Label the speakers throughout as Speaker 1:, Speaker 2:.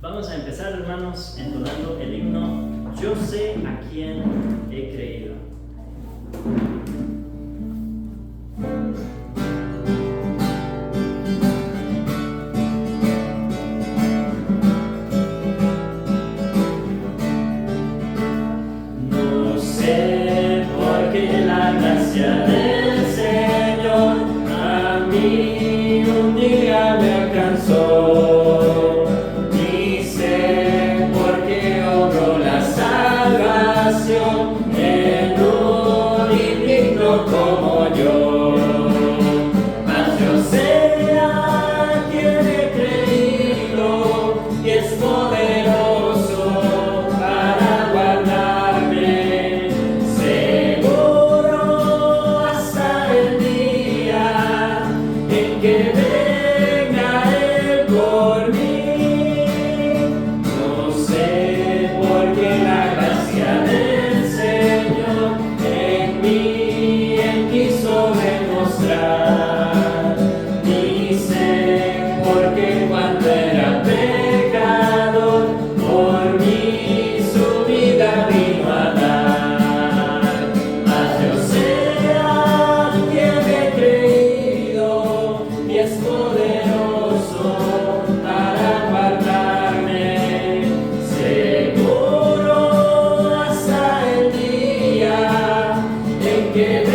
Speaker 1: Vamos a empezar, hermanos, entonando el himno Yo sé a quién he creído. No sé por qué la gracia del Señor a mí un día me alcanzó. En un indigno como yo, mas yo sé a quien he creído y es poderoso para guardarme seguro hasta el día en que venga Él por mí. No sé por qué la gracia de dice, porque cuando era pecador, por mí su vida vino a dar. Mas yo sé a quien he creído y es poderoso para guardarme seguro hasta el día en que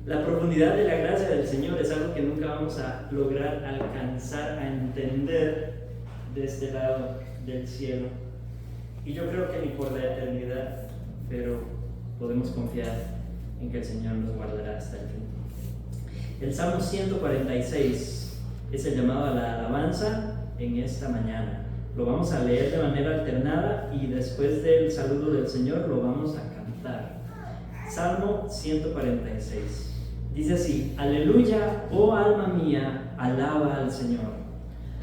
Speaker 1: la profundidad de la gracia del Señor es algo que nunca vamos a lograr alcanzar a entender de este lado del cielo. Y yo creo que ni por la eternidad, pero podemos confiar en que el Señor nos guardará hasta el fin. El Salmo 146 es el llamado a la alabanza en esta mañana. Lo vamos a leer de manera alternada y después del saludo del Señor lo vamos a cantar. Salmo 146. Dice así: Aleluya, oh alma mía, alaba al Señor.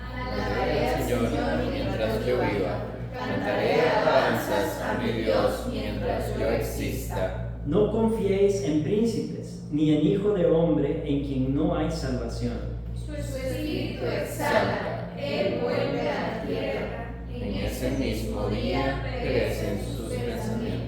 Speaker 2: Alabaré al Señor mientras yo viva. Cantaré alabanzas a mi Dios mientras yo exista.
Speaker 1: No confiéis en príncipes, ni en hijo de hombre en quien no hay salvación.
Speaker 2: Su espíritu exalta, él vuelve a la tierra. En ese mismo día perecen sus pensamientos.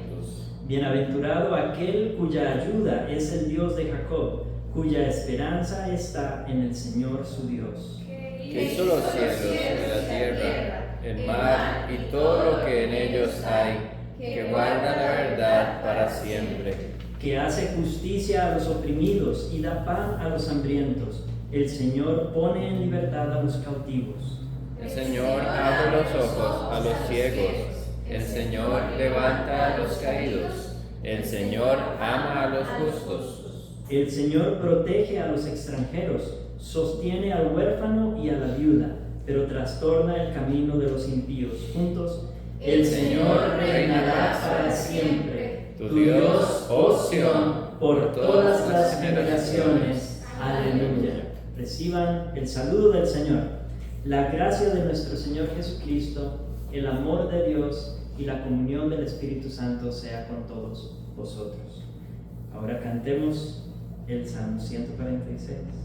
Speaker 1: Bienaventurado aquel cuya ayuda es el Dios de Jacob, cuya esperanza está en el Señor su Dios.
Speaker 2: Que hizo los cielos y la tierra, el mar y todo lo que en ellos hay, que guarda la verdad para siempre.
Speaker 1: Que hace justicia a los oprimidos y da pan a los hambrientos. El Señor pone en libertad a los cautivos.
Speaker 2: El Señor abre los ojos a los ciegos. El Señor levanta a los caídos. El Señor ama a los justos.
Speaker 1: El Señor protege a los extranjeros, sostiene al huérfano y a la viuda, pero trastorna el camino de los impíos. Juntos,
Speaker 2: El Señor reinará para siempre. Tu Dios, oh Sión,
Speaker 1: por todas las generaciones. Aleluya. Reciban el saludo del Señor. La gracia de nuestro Señor Jesucristo, el amor de Dios y la comunión del Espíritu Santo sea con todos vosotros. Ahora cantemos el Salmo 146.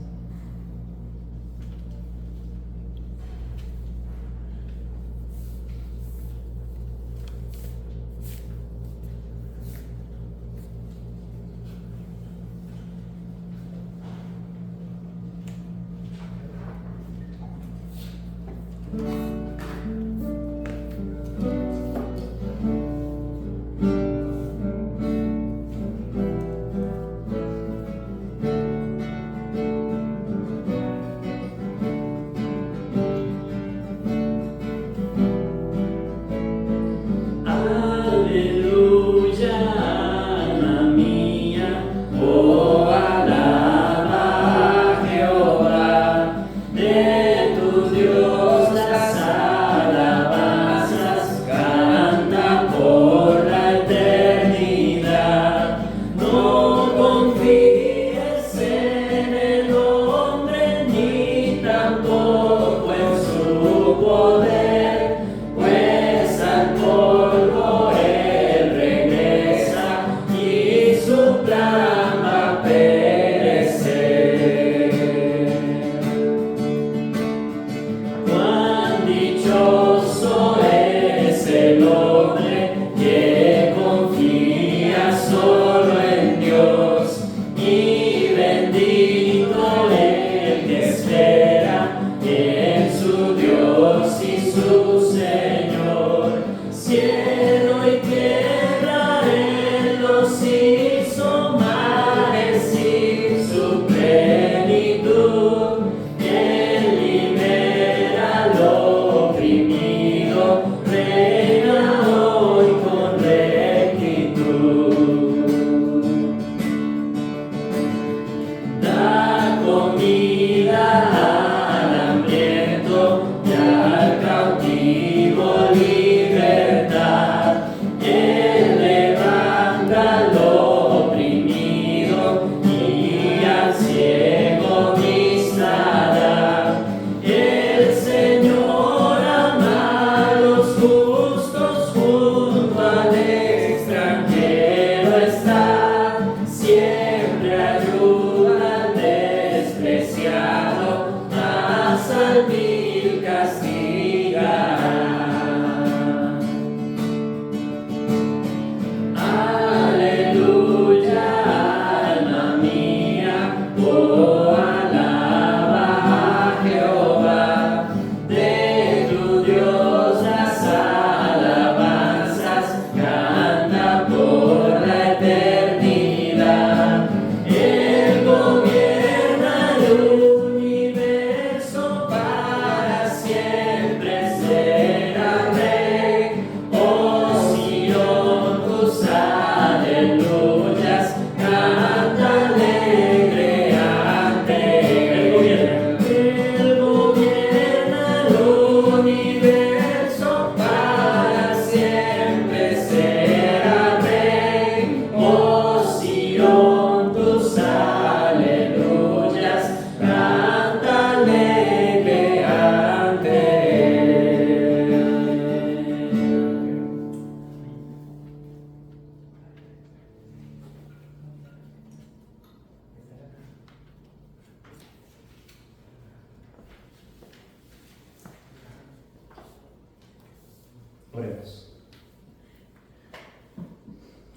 Speaker 1: Oremos.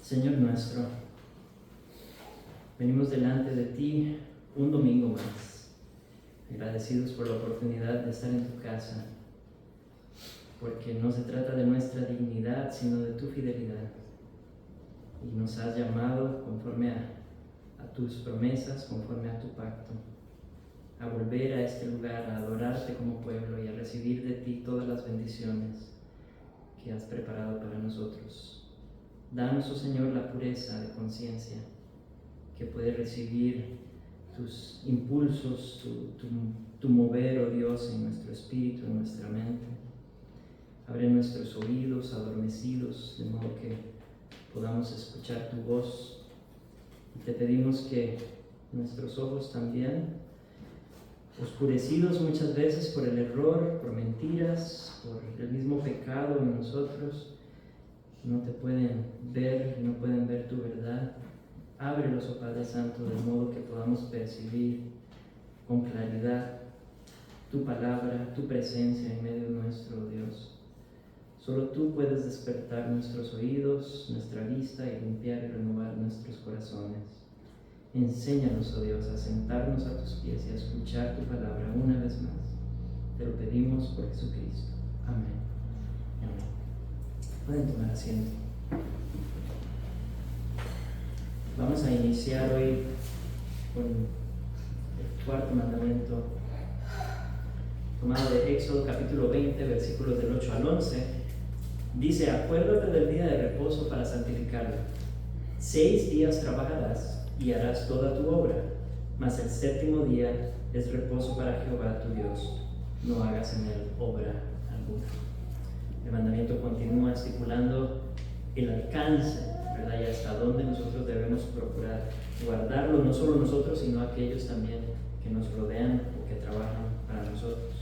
Speaker 1: Señor nuestro, venimos delante de ti un domingo más, agradecidos por la oportunidad de estar en tu casa, porque no se trata de nuestra dignidad, sino de tu fidelidad. Y nos has llamado conforme a tus promesas, conforme a tu pacto, a volver a este lugar, a adorarte como pueblo y a recibir de ti todas las bendiciones que has preparado para nosotros. Danos, oh Señor, la pureza de conciencia, que puede recibir tus impulsos, tu mover, oh Dios, en nuestro espíritu, en nuestra mente. Abre nuestros oídos adormecidos, de modo que podamos escuchar tu voz. Y te pedimos que nuestros ojos también, oscurecidos muchas veces por el error, por mentiras, por el mismo pecado en nosotros, no te pueden ver, no pueden ver tu verdad. Ábrelos, oh Padre Santo, de modo que podamos percibir con claridad tu palabra, tu presencia en medio nuestro, Dios. Solo tú puedes despertar nuestros oídos, nuestra vista y limpiar y renovar nuestros corazones. Enséñanos, oh Dios, a sentarnos a tus pies y a escuchar tu palabra una vez más. Te lo pedimos por Jesucristo. Amén. Amén. Pueden tomar asiento. Vamos a iniciar hoy con el cuarto mandamiento, tomado de Éxodo capítulo 20, versículos del 8 al 11. Dice: acuérdate del día de reposo para santificarlo. 6 días trabajarás y harás toda tu obra, mas el séptimo día es reposo para Jehová tu Dios. No hagas en él obra alguna. El mandamiento continúa estipulando el alcance, ¿verdad? Y hasta dónde nosotros debemos procurar guardarlo, no solo nosotros, sino aquellos también que nos rodean o que trabajan para nosotros.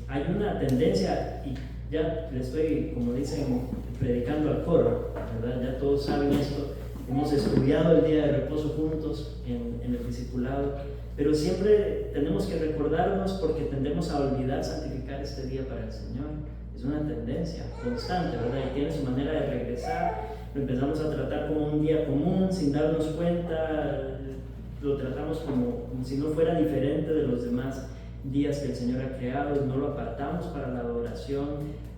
Speaker 1: Hay una tendencia, y ya le estoy, como dicen, predicando al coro, ¿verdad? Ya todos saben esto, hemos estudiado el día de reposo juntos en el discipulado, pero siempre tenemos que recordarnos porque tendemos a olvidar santificar este día para el Señor. Es una tendencia constante, ¿verdad? Y tiene su manera de regresar. Lo empezamos a tratar como un día común sin darnos cuenta, lo tratamos como si no fuera diferente de los demás días que el Señor ha creado, no lo apartamos para la adoración,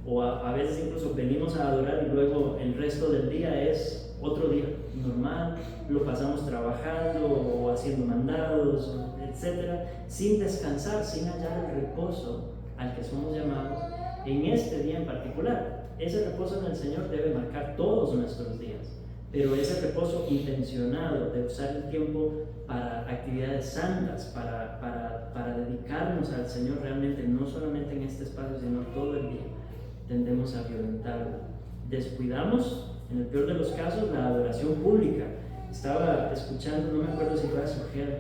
Speaker 1: o a veces incluso venimos a adorar y luego el resto del día es otro día normal, lo pasamos trabajando o haciendo mandados, etcétera, sin descansar, sin hallar el reposo al que somos llamados en este día en particular. Ese reposo en el Señor debe marcar todos nuestros días, pero ese reposo intencionado de usar el tiempo para actividades santas, para dedicarnos al Señor realmente, no solamente en este espacio, sino todo el día, tendemos a violentarlo. Descuidamos, en el peor de los casos, la adoración pública. Estaba escuchando, no me acuerdo si fue a Sugel,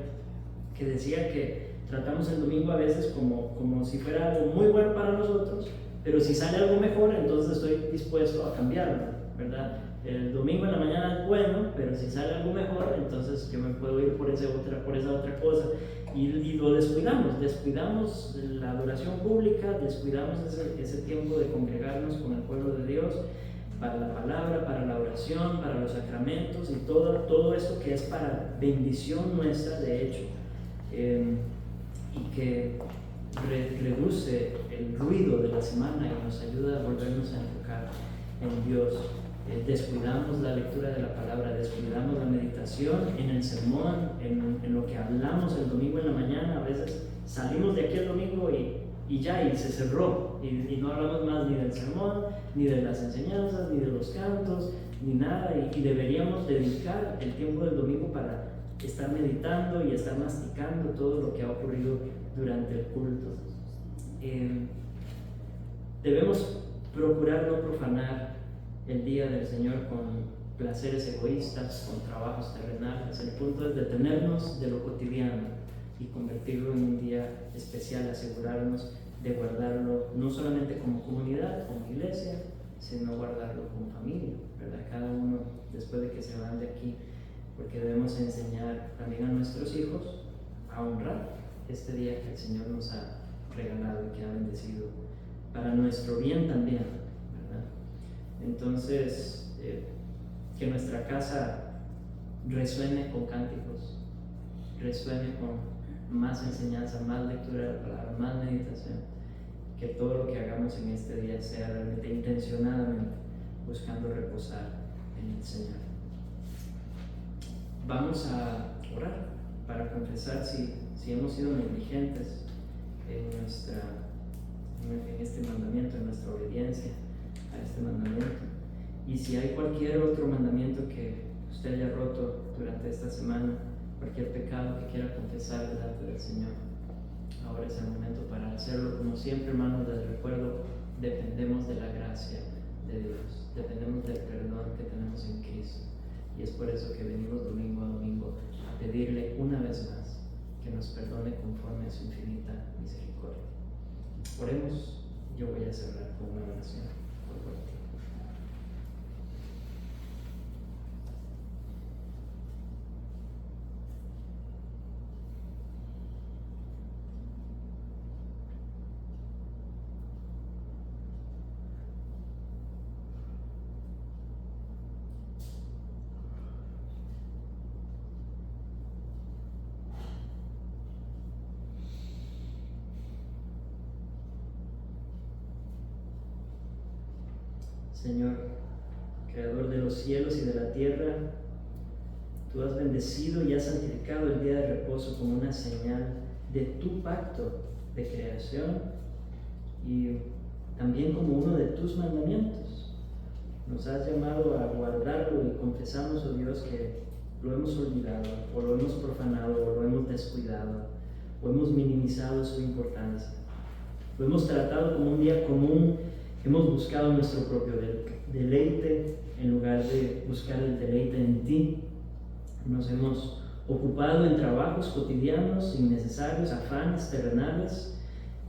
Speaker 1: que decía que tratamos el domingo a veces como si fuera algo muy bueno para nosotros, pero si sale algo mejor, entonces estoy dispuesto a cambiarlo, ¿verdad? El domingo en la mañana es bueno, pero si sale algo mejor, entonces yo me puedo ir por esa otra cosa. Y lo descuidamos la adoración pública, descuidamos ese tiempo de congregarnos con el pueblo de Dios, para la palabra, para la oración, para los sacramentos y todo esto que es para bendición nuestra, de hecho, y que reduce el ruido de la semana y nos ayuda a volvernos a enfocar en Dios. Descuidamos la lectura de la palabra, descuidamos la meditación en el sermón, en lo que hablamos el domingo en la mañana. A veces salimos de aquí el domingo y ya, y se cerró, y no hablamos más ni del sermón, ni de las enseñanzas, ni de los cantos, ni nada, y deberíamos dedicar el tiempo del domingo para estar meditando y estar masticando todo lo que ha ocurrido durante el culto. Debemos procurar no profanar el día del Señor con placeres egoístas, con trabajos terrenales. El punto es detenernos de lo cotidiano y convertirlo en un día especial, asegurarnos de guardarlo no solamente como comunidad, como iglesia, sino guardarlo como familia, ¿verdad? Cada uno después de que se van de aquí, porque debemos enseñar también a nuestros hijos a honrar este día que el Señor nos ha regalado y que ha bendecido para nuestro bien también, ¿verdad? Entonces, que nuestra casa resuene con cánticos, resuene con más enseñanza, más lectura de la palabra, más meditación, que todo lo que hagamos en este día sea realmente intencionadamente buscando reposar en el Señor. Vamos a orar para confesar si hemos sido negligentes en este mandamiento, en nuestra obediencia a este mandamiento, y si hay cualquier otro mandamiento que usted haya roto durante esta semana, cualquier pecado que quiera confesar delante del Señor. Ahora es el momento para hacerlo. Como siempre, hermanos, les recuerdo, dependemos de la gracia de Dios, dependemos del perdón que tenemos en Cristo. Y es por eso que venimos domingo a domingo a pedirle una vez más que nos perdone conforme a su infinita misericordia. Oremos. Yo voy a cerrar con una oración por ti. Señor, Creador de los cielos y de la tierra, tú has bendecido y has santificado el día de reposo como una señal de tu pacto de creación y también como uno de tus mandamientos. Nos has llamado a guardarlo y confesamos, oh Dios, que lo hemos olvidado, o lo hemos profanado, o lo hemos descuidado, o hemos minimizado su importancia. Lo hemos tratado como un día común. Hemos buscado nuestro propio deleite en lugar de buscar el deleite en ti. Nos hemos ocupado en trabajos cotidianos, innecesarios, afanes terrenales,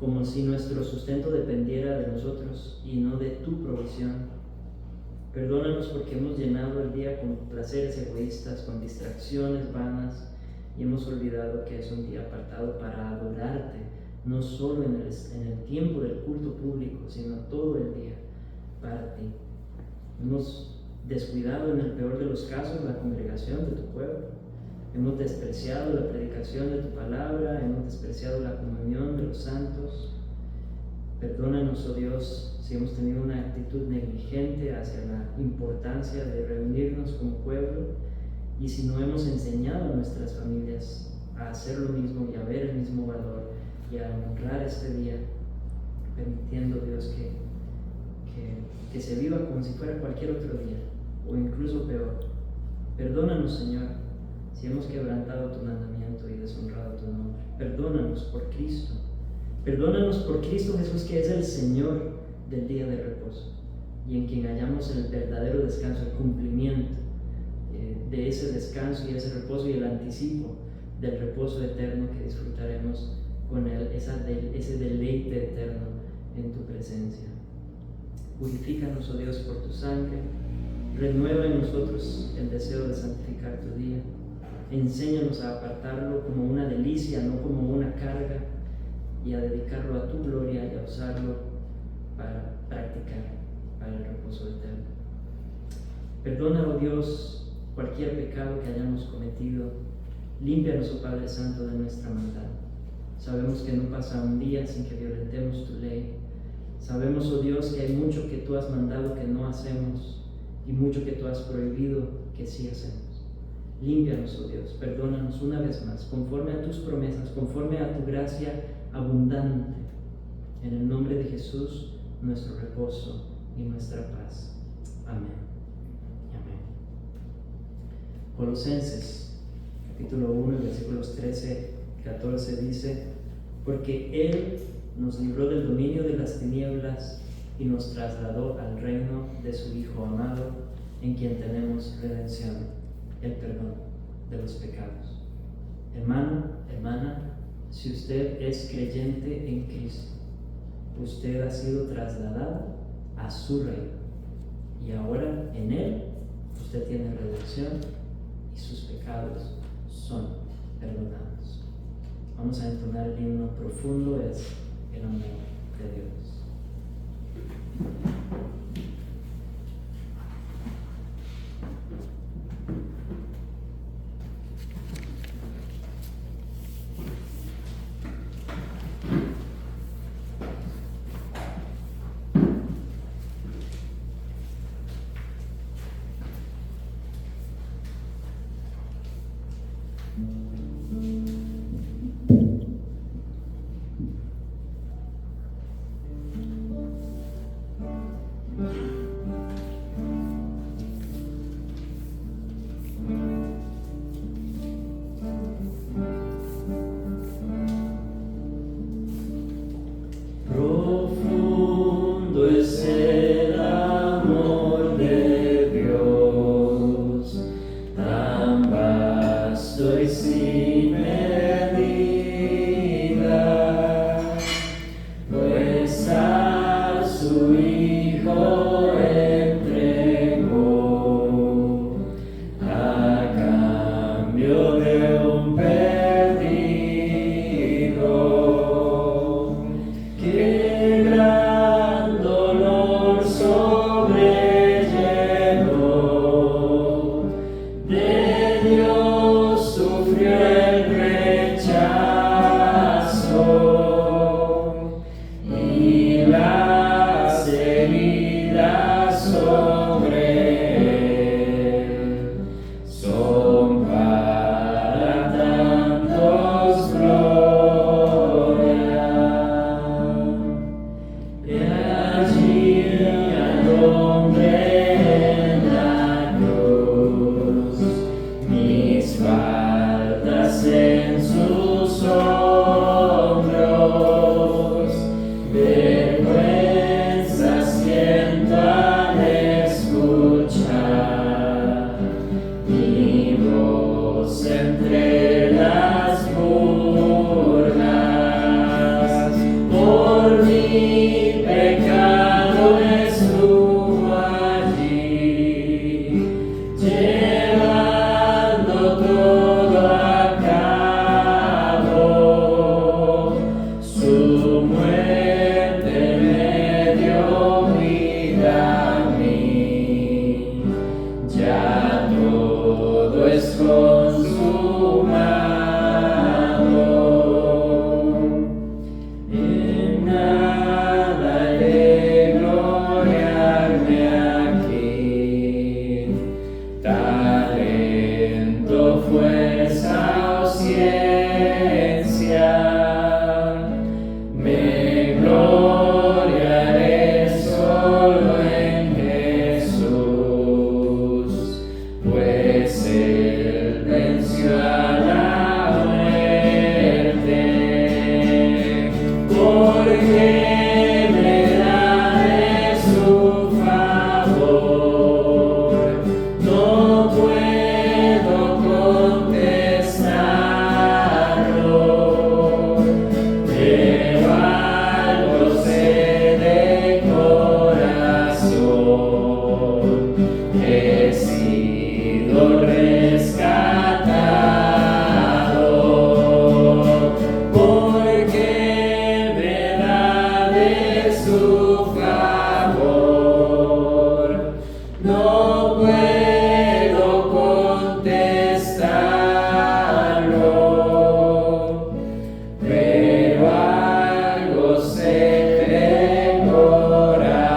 Speaker 1: como si nuestro sustento dependiera de nosotros y no de tu provisión. Perdónanos porque hemos llenado el día con placeres egoístas, con distracciones vanas, y hemos olvidado que es un día apartado para adorarte, no solo en el tiempo del culto público, sino todo el día para ti. Hemos descuidado en el peor de los casos la congregación de tu pueblo. Hemos despreciado la predicación de tu palabra, hemos despreciado la comunión de los santos. Perdónanos, oh Dios, si hemos tenido una actitud negligente hacia la importancia de reunirnos como pueblo y si no hemos enseñado a nuestras familias a hacer lo mismo y a ver el mismo valor y a honrar este día, permitiendo, Dios, que se viva como si fuera cualquier otro día, o incluso peor. Perdónanos, Señor, si hemos quebrantado tu mandamiento y deshonrado tu nombre. Perdónanos por Cristo. Perdónanos por Cristo Jesús, que es el Señor del día de reposo, y en quien hallamos el verdadero descanso, el cumplimiento de ese descanso y ese reposo y el anticipo del reposo eterno que disfrutaremos con ese deleite eterno en tu presencia. Purifícanos, oh Dios, por tu sangre. Renueva en nosotros el deseo de santificar tu día. Enséñanos a apartarlo como una delicia, no como una carga, y a dedicarlo a tu gloria y a usarlo para practicar para el reposo eterno. Perdona, oh Dios, cualquier pecado que hayamos cometido. Límpianos, oh Padre Santo, de nuestra maldad. Sabemos que no pasa un día sin que violentemos tu ley. Sabemos, oh Dios, que hay mucho que tú has mandado que no hacemos y mucho que tú has prohibido que sí hacemos. Límpianos, oh Dios, perdónanos una vez más, conforme a tus promesas, conforme a tu gracia abundante. En el nombre de Jesús, nuestro reposo y nuestra paz. Amén. Amén. Colosenses, capítulo 1, versículos 13 y 14 dice: porque Él nos libró del dominio de las tinieblas y nos trasladó al reino de su Hijo amado, en quien tenemos redención, el perdón de los pecados. Hermano, hermana, si usted es creyente en Cristo, usted ha sido trasladado a su reino y ahora en Él usted tiene redención y sus pecados son perdonados. Vamos a entonar el himno profundo, es el amor de Dios. soy sin medida, pues a su Hijo entregó a cambio de un perdido. Qué gran dolor sobrellevó, de Dios sufrió el rechazo y las heridas sobre él son para tantos gloria. He allí al hombre en la cruz, mis faltas en sus hombros, vergüenza siento al escuchar mi voz entre las burlas. Por mi pecado estuvo allí, llevando todo a cabo. Su muerte me dio vida a mí, ya todo es consumado. En nada he de gloriarme aquí, talento, fuerza o ciencia, me gloriaré solo en Jesús, pues Él venció a la muerte, porque me da de su favor. No puedo contestarlo, pero algo sé de corazón. He sido rescatado, porque me da de su favor. No puedo contestarlo, pero algo sé de corazón.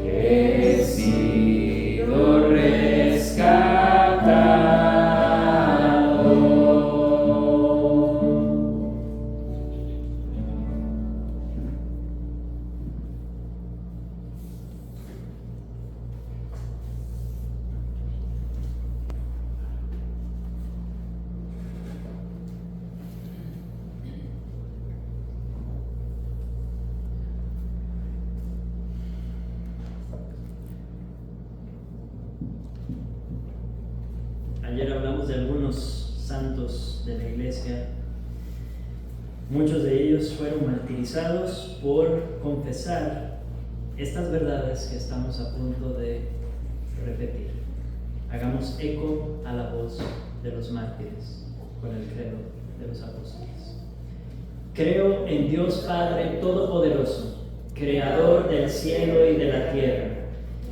Speaker 1: He sido rescatado. Ayer hablamos de algunos santos de la iglesia. Muchos de ellos fueron martirizados por confesar estas verdades que estamos a punto de repetir. Hagamos eco a la voz de los mártires con el credo de los apóstoles. Creo en Dios Padre Todopoderoso, Creador del cielo y de la tierra,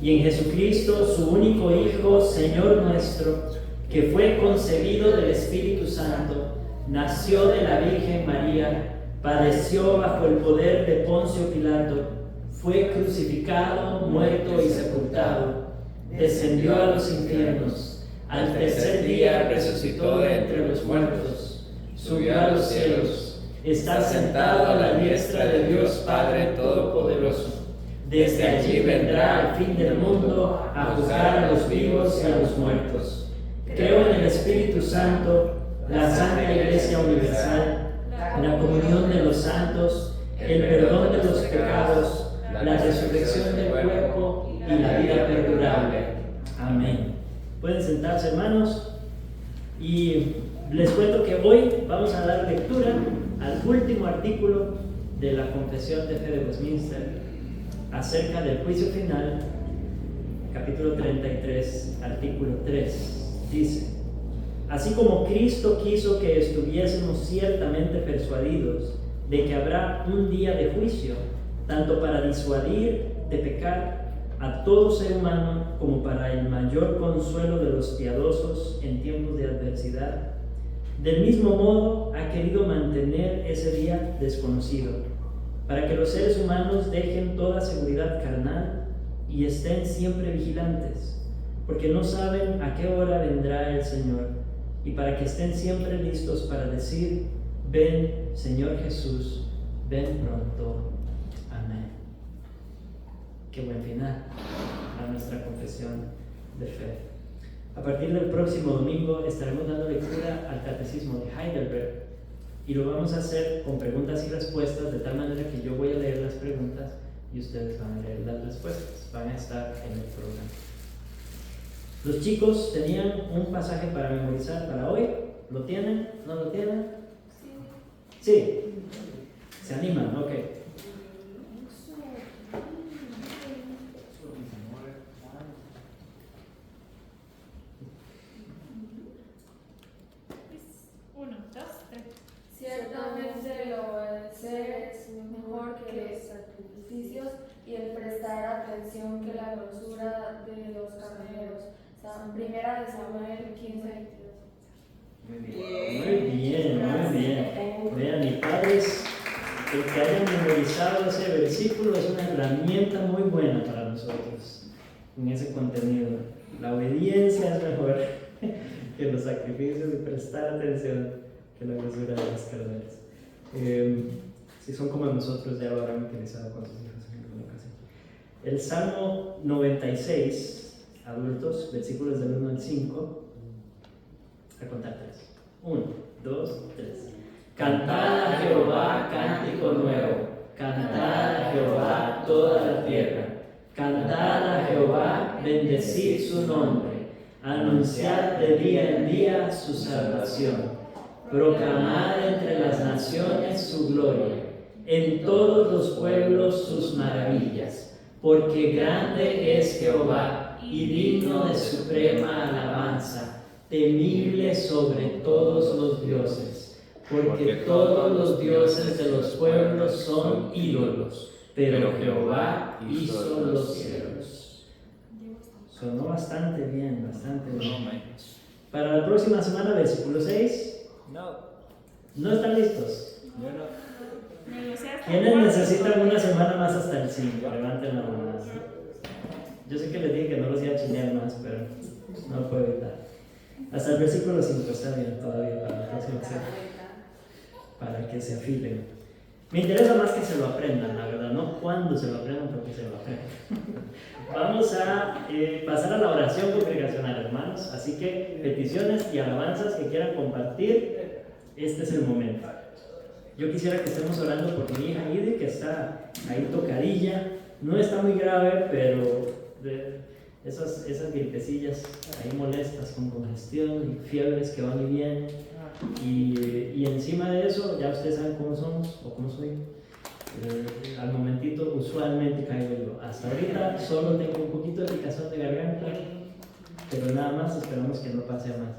Speaker 1: y en Jesucristo, su único Hijo, Señor nuestro, que fue concebido del Espíritu Santo, nació de la Virgen María, padeció bajo el poder de Poncio Pilato, fue crucificado, muerto y sepultado, descendió a los infiernos, al tercer día resucitó de entre los muertos, subió a los cielos, está sentado a la diestra de Dios Padre Todopoderoso. Desde allí vendrá al fin del mundo a juzgar a los vivos y a los muertos. Creo en el Espíritu Santo, la Santa Iglesia Universal, la comunión de los santos, el perdón de los pecados, la resurrección del cuerpo y la vida perdurable. Amén. Pueden sentarse, hermanos. Y les cuento que hoy vamos a dar lectura al último artículo de la Confesión de Fe de Westminster acerca del juicio final, capítulo 33, artículo 3. Dice: así como Cristo quiso que estuviésemos ciertamente persuadidos de que habrá un día de juicio, tanto para disuadir de pecar a todo ser humano como para el mayor consuelo de los piadosos en tiempos de adversidad, del mismo modo ha querido mantener ese día desconocido, para que los seres humanos dejen toda seguridad carnal y estén siempre vigilantes, porque no saben a qué hora vendrá el Señor, y para que estén siempre listos para decir: ven, Señor Jesús, ven pronto. Amén. Qué buen final a nuestra confesión de fe. A partir del próximo domingo estaremos dando lectura al Catecismo de Heidelberg y lo vamos a hacer con preguntas y respuestas, de tal manera que yo voy a leer las preguntas y ustedes van a leer las respuestas. Van a estar en el programa. Los chicos tenían un pasaje para memorizar para hoy. ¿Lo tienen? ¿No lo tienen? Sí. ¿Se animan? Ok.
Speaker 2: Ciertamente el obedecer es mejor que los sacrificios y el prestar atención que la grosura de los carneros. Primera de Samuel 15:22.
Speaker 1: Muy bien. Vean, mis padres, el que hayan memorizado ese versículo es una herramienta muy buena para nosotros en ese contenido. La obediencia es mejor que los sacrificios y prestar atención que la grosura de los carneros. Si son como nosotros, ya lo habrán utilizado con sus hijos en alguna ocasión. El Salmo 96, adultos, versículos del 1 al 5, a contar 3. 1, 2, 3. Cantad a Jehová cántico nuevo, cantad a Jehová toda la tierra, cantad a Jehová, bendecid su nombre, anunciad de día en día su salvación. Proclamad entre las naciones su gloria, en todos los pueblos sus maravillas, porque grande es Jehová y digno de suprema alabanza, temible sobre todos los dioses, porque todos los dioses de los pueblos son ídolos, pero Jehová hizo los cielos. Sonó bastante bien, bastante bien. Para la próxima semana, versículo 6. ¿No están listos?
Speaker 3: Yo no.
Speaker 1: ¿Quiénes necesitan una semana más hasta el 5? Levanten la mano. Yo sé que les dije que no los iba a chinear más, pero no lo puedo evitar. Hasta el versículo 5 está bien todavía para la próxima semana, para que se afilen. Me interesa más que se lo aprendan, la verdad, no cuando se lo aprendan, porque se lo aprendan. Vamos a pasar a la oración congregacional, hermanos. Así que peticiones y alabanzas que quieran compartir, este es el momento. Yo quisiera que estemos orando por mi hija Idi, que está ahí tocadilla. No está muy grave, pero esas gripecillas ahí molestas con congestión y fiebres que van y vienen. Y encima de eso, ya ustedes saben cómo somos o cómo soy. Al momentito usualmente caigo yo. Hasta ahorita solo tengo un poquito de picazón de garganta, pero nada más, esperamos que no pase a más.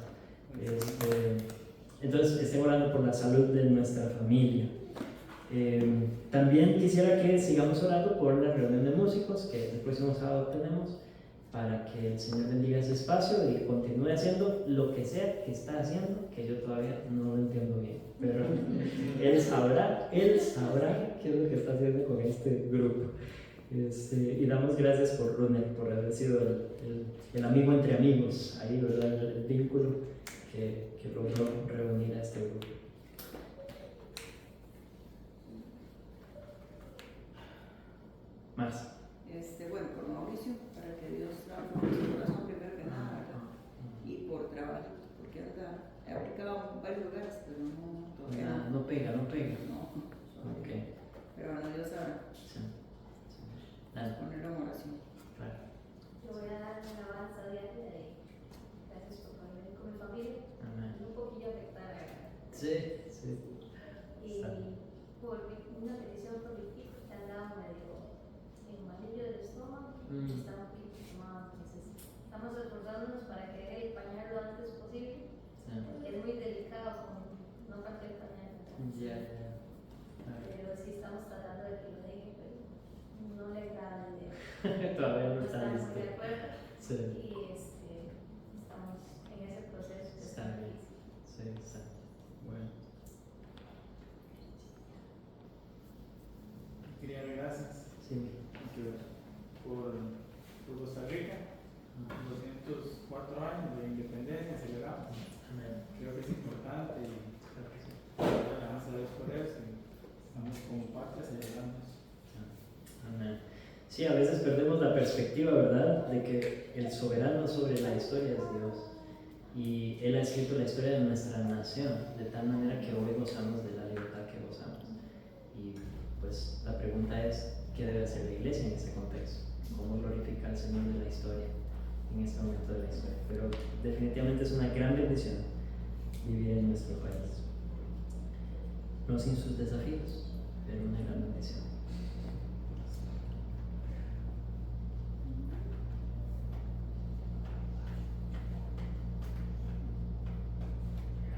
Speaker 1: Entonces estén orando por la salud de nuestra familia. También quisiera que sigamos orando por la reunión de músicos que el próximo sábado tenemos, para que el Señor bendiga ese espacio y continúe haciendo lo que sea que está haciendo, que yo todavía no lo entiendo bien, pero Él sabrá qué es lo que está haciendo con este grupo. Y damos gracias por Runner, por haber sido el amigo entre amigos, ahí, ¿verdad? El vínculo que logró reunir a este grupo. Más.
Speaker 4: Bueno, por Mauricio, para que Dios trabaje en su corazón primero que nada, ¿verdad? Y por trabajo, porque ahora he aplicado en varios lugares, pero no, todavía
Speaker 1: No pega.
Speaker 4: no.
Speaker 1: Ok.
Speaker 4: Pero bueno, Dios sabrá.
Speaker 1: Sí.
Speaker 4: Ponerlo en oración.
Speaker 1: Claro.
Speaker 2: Yo voy a dar una alabanza diaria de
Speaker 1: Sí, sí.
Speaker 3: Y por una petición por mi hijo que andaba medio malillo del estómago, está un poquito tomado, entonces estamos esforzándonos para que deje el pañal lo antes posible, porque es muy delicado con no partir el pañal. Pero sí estamos tratando de que lo deje, pero no le agrada la idea.
Speaker 1: Todavía no
Speaker 3: No
Speaker 1: está
Speaker 3: estamos
Speaker 1: listo.
Speaker 3: de acuerdo.
Speaker 1: Sí.
Speaker 3: Y estamos en ese proceso.
Speaker 1: Está bien. Sí, está. Bueno.
Speaker 5: Quería dar gracias
Speaker 1: Sí.
Speaker 5: por Costa Rica, 204 años de independencia celebramos.
Speaker 1: Amén.
Speaker 5: Creo que es importante y gracias a Dios por eso. Estamos como patria celebrando eso.
Speaker 1: Amén. Sí, a veces perdemos la perspectiva, ¿verdad?, de que el soberano sobre la historia es Dios. Y Él ha escrito la historia de nuestra nación, de tal manera que hoy gozamos de la libertad que gozamos. Y pues la pregunta es, ¿qué debe hacer la iglesia en este contexto? ¿Cómo glorifica al Señor de la historia en este momento de la historia? Pero definitivamente es una gran bendición vivir en nuestro país. No sin sus desafíos, pero una gran bendición.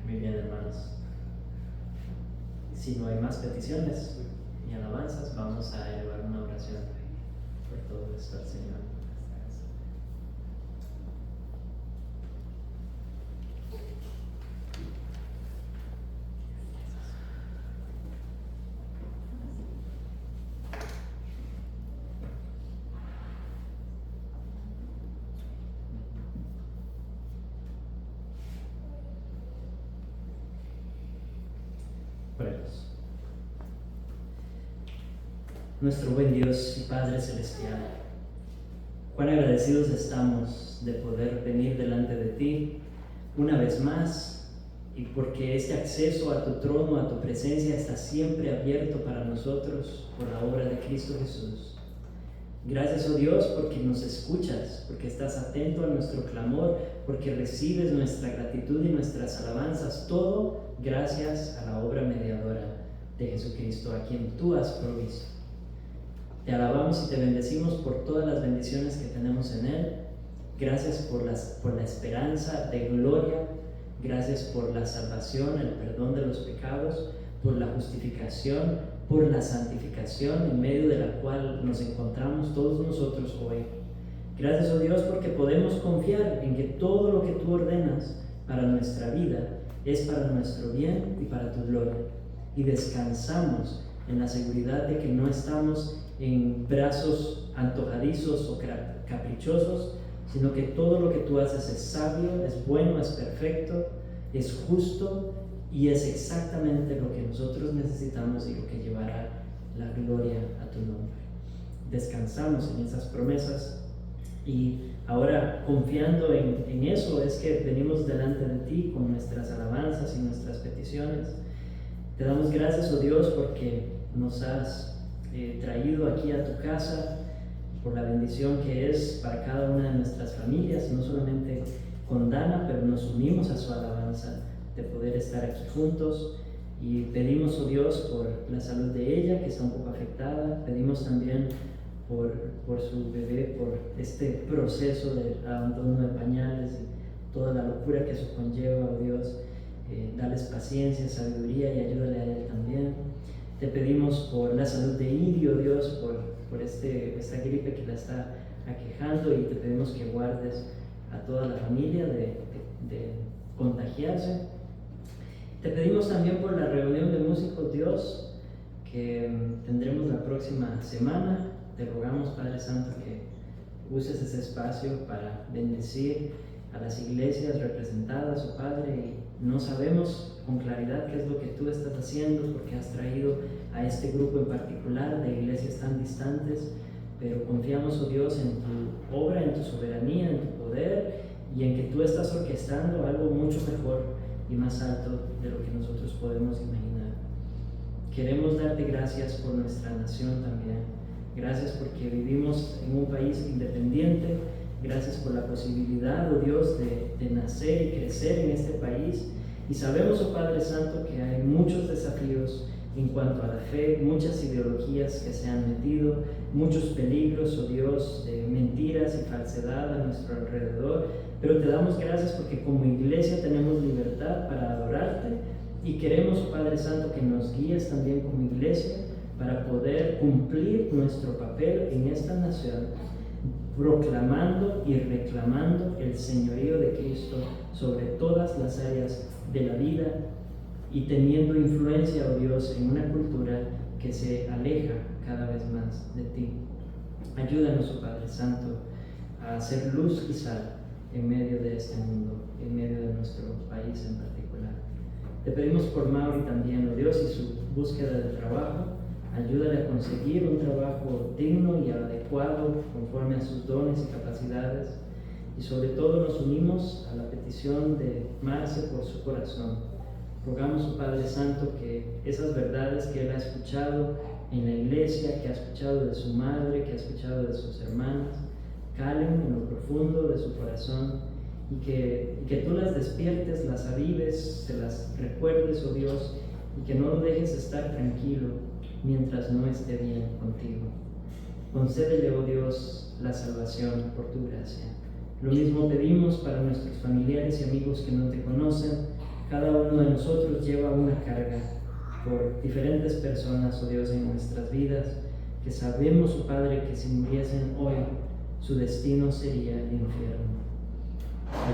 Speaker 1: Muy bien, hermanos. Si no hay más peticiones ni alabanzas, vamos a elevar una oración por todo esto al Señor. Oremos. Nuestro buen Dios y Padre Celestial, cuán agradecidos estamos de poder venir delante de ti una vez más, y porque este acceso a tu trono, a tu presencia, está siempre abierto para nosotros por la obra de Cristo Jesús. Gracias, oh Dios, porque nos escuchas, porque estás atento a nuestro clamor, porque recibes nuestra gratitud y nuestras alabanzas, todo gracias a la obra mediadora de Jesucristo, a quien tú has provisto. Te alabamos y te bendecimos por todas las bendiciones que tenemos en Él. Gracias por la esperanza de gloria. Gracias por la salvación, el perdón de los pecados, por la justificación, por la santificación en medio de la cual nos encontramos todos nosotros hoy. Gracias, oh Dios, porque podemos confiar en que todo lo que tú ordenas para nuestra vida es para nuestro bien y para tu gloria. Y descansamos en la seguridad de que no estamos en brazos antojadizos o caprichosos, sino que todo lo que tú haces es sabio, es bueno, es perfecto, es justo y es exactamente lo que nosotros necesitamos y lo que llevará la gloria a tu nombre. Descansamos en esas promesas y ahora, confiando en eso, es que venimos delante de ti con nuestras alabanzas y nuestras peticiones. Te damos gracias, oh Dios, porque nos has traído aquí a tu casa, por la bendición que es para cada una de nuestras familias, no solamente con Dana, pero nos unimos a su alabanza de poder estar aquí juntos. Y pedimos, oh Dios, por la salud de ella, que está un poco afectada. Pedimos también por su bebé, por este proceso de abandono de pañales y toda la locura que eso conlleva, oh Dios. Dales paciencia, sabiduría y ayúdale a él también. Te pedimos por la salud de Iri, oh Dios, por esta gripe que la está aquejando, y te pedimos que guardes a toda la familia de contagiarse. Te pedimos también por la reunión de músicos, Dios, que tendremos la próxima semana. Te rogamos, Padre Santo, que uses ese espacio para bendecir a las iglesias representadas, oh Padre, y no sabemos con claridad qué es lo que tú estás haciendo, porque has traído a este grupo en particular de iglesias tan distantes, pero confiamos, oh Dios, en tu obra, en tu soberanía, en tu poder, y en que tú estás orquestando algo mucho mejor y más alto de lo que nosotros podemos imaginar. Queremos darte gracias por nuestra nación también. Gracias porque vivimos en un país independiente. Gracias por la posibilidad, oh Dios, de nacer y crecer en este país. Y sabemos, oh Padre Santo, que hay muchos desafíos en cuanto a la fe, muchas ideologías que se han metido, muchos peligros, oh Dios, de mentiras y falsedad a nuestro alrededor, pero te damos gracias porque como iglesia tenemos libertad para adorarte y queremos, oh Padre Santo, que nos guíes también como iglesia para poder cumplir nuestro papel en esta nación, proclamando y reclamando el señorío de Cristo sobre todas las áreas de la vida y teniendo influencia, oh Dios, en una cultura que se aleja cada vez más de ti. Ayúdanos, oh Padre Santo, a hacer luz y sal en medio de este mundo, en medio de nuestro país en particular. Te pedimos por Mauri también, oh Dios, y su búsqueda de trabajo. Ayúdale a conseguir un trabajo digno y adecuado conforme a sus dones y capacidades. Y sobre todo nos unimos a la petición de Marce por su corazón. Rogamos, oh Padre Santo, que esas verdades que él ha escuchado en la iglesia, que ha escuchado de su madre, que ha escuchado de sus hermanas, calen en lo profundo de su corazón y que tú las despiertes, las avives, se las recuerdes, oh Dios, y que no lo dejes estar tranquilo mientras no esté bien contigo. Concédele, oh Dios, la salvación por tu gracia. Lo mismo pedimos para nuestros familiares y amigos que no te conocen. Cada uno de nosotros lleva una carga por diferentes personas, oh Dios, en nuestras vidas, que sabemos, oh Padre, que si muriesen hoy, su destino sería el infierno.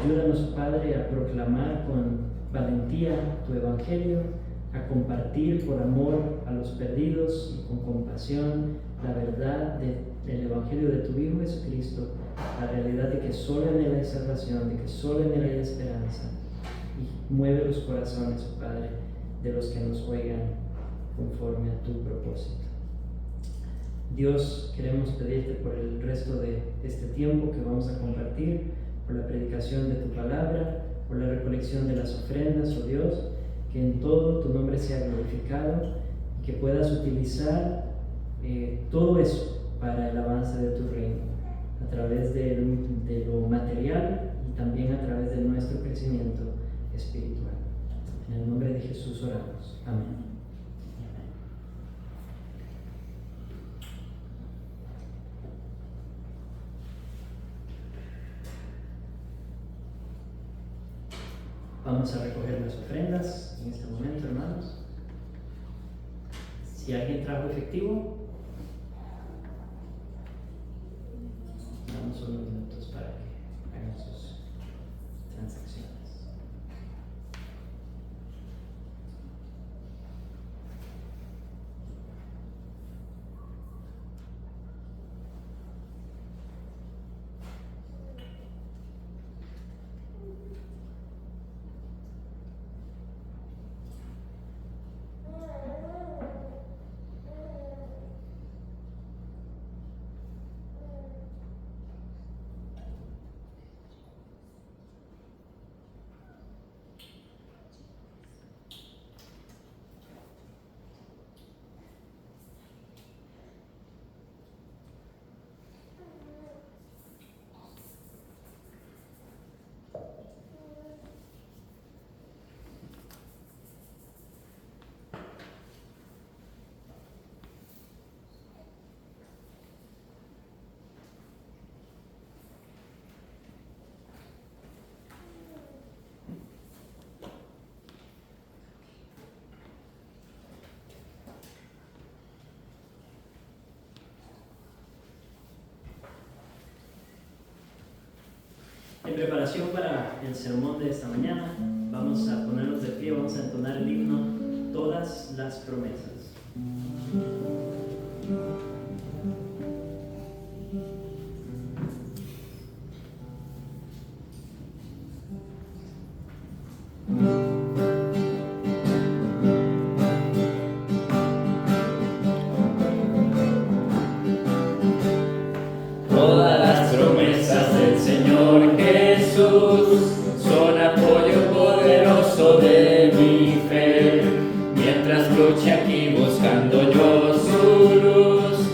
Speaker 1: Ayúdanos, oh Padre, a proclamar con valentía tu evangelio, a compartir por amor a los perdidos y con compasión la verdad del evangelio de tu Hijo Jesucristo, la realidad de que solo en Él hay salvación, de que solo en Él hay esperanza. Y mueve los corazones, oh Padre, de los que nos oigan conforme a tu propósito. Dios, queremos pedirte por el resto de este tiempo que vamos a compartir, por la predicación de tu palabra, por la recolección de las ofrendas, oh Dios, que en todo tu nombre sea glorificado y que puedas utilizar todo eso para el avance de tu reino, a través de lo material y también a través de nuestro crecimiento espiritual. En el nombre de Jesús oramos. Amén. Vamos a recoger las ofrendas en este momento, hermanos. Si alguien trajo efectivo, damos unos minutos para que hagan sus transacciones. En preparación para el sermón de esta mañana, vamos a ponernos de pie, vamos a entonar el himno Todas las promesas.
Speaker 6: Todas las promesas del Señor Jesús son apoyo poderoso de mi fe. Mientras luche aquí buscando yo su luz,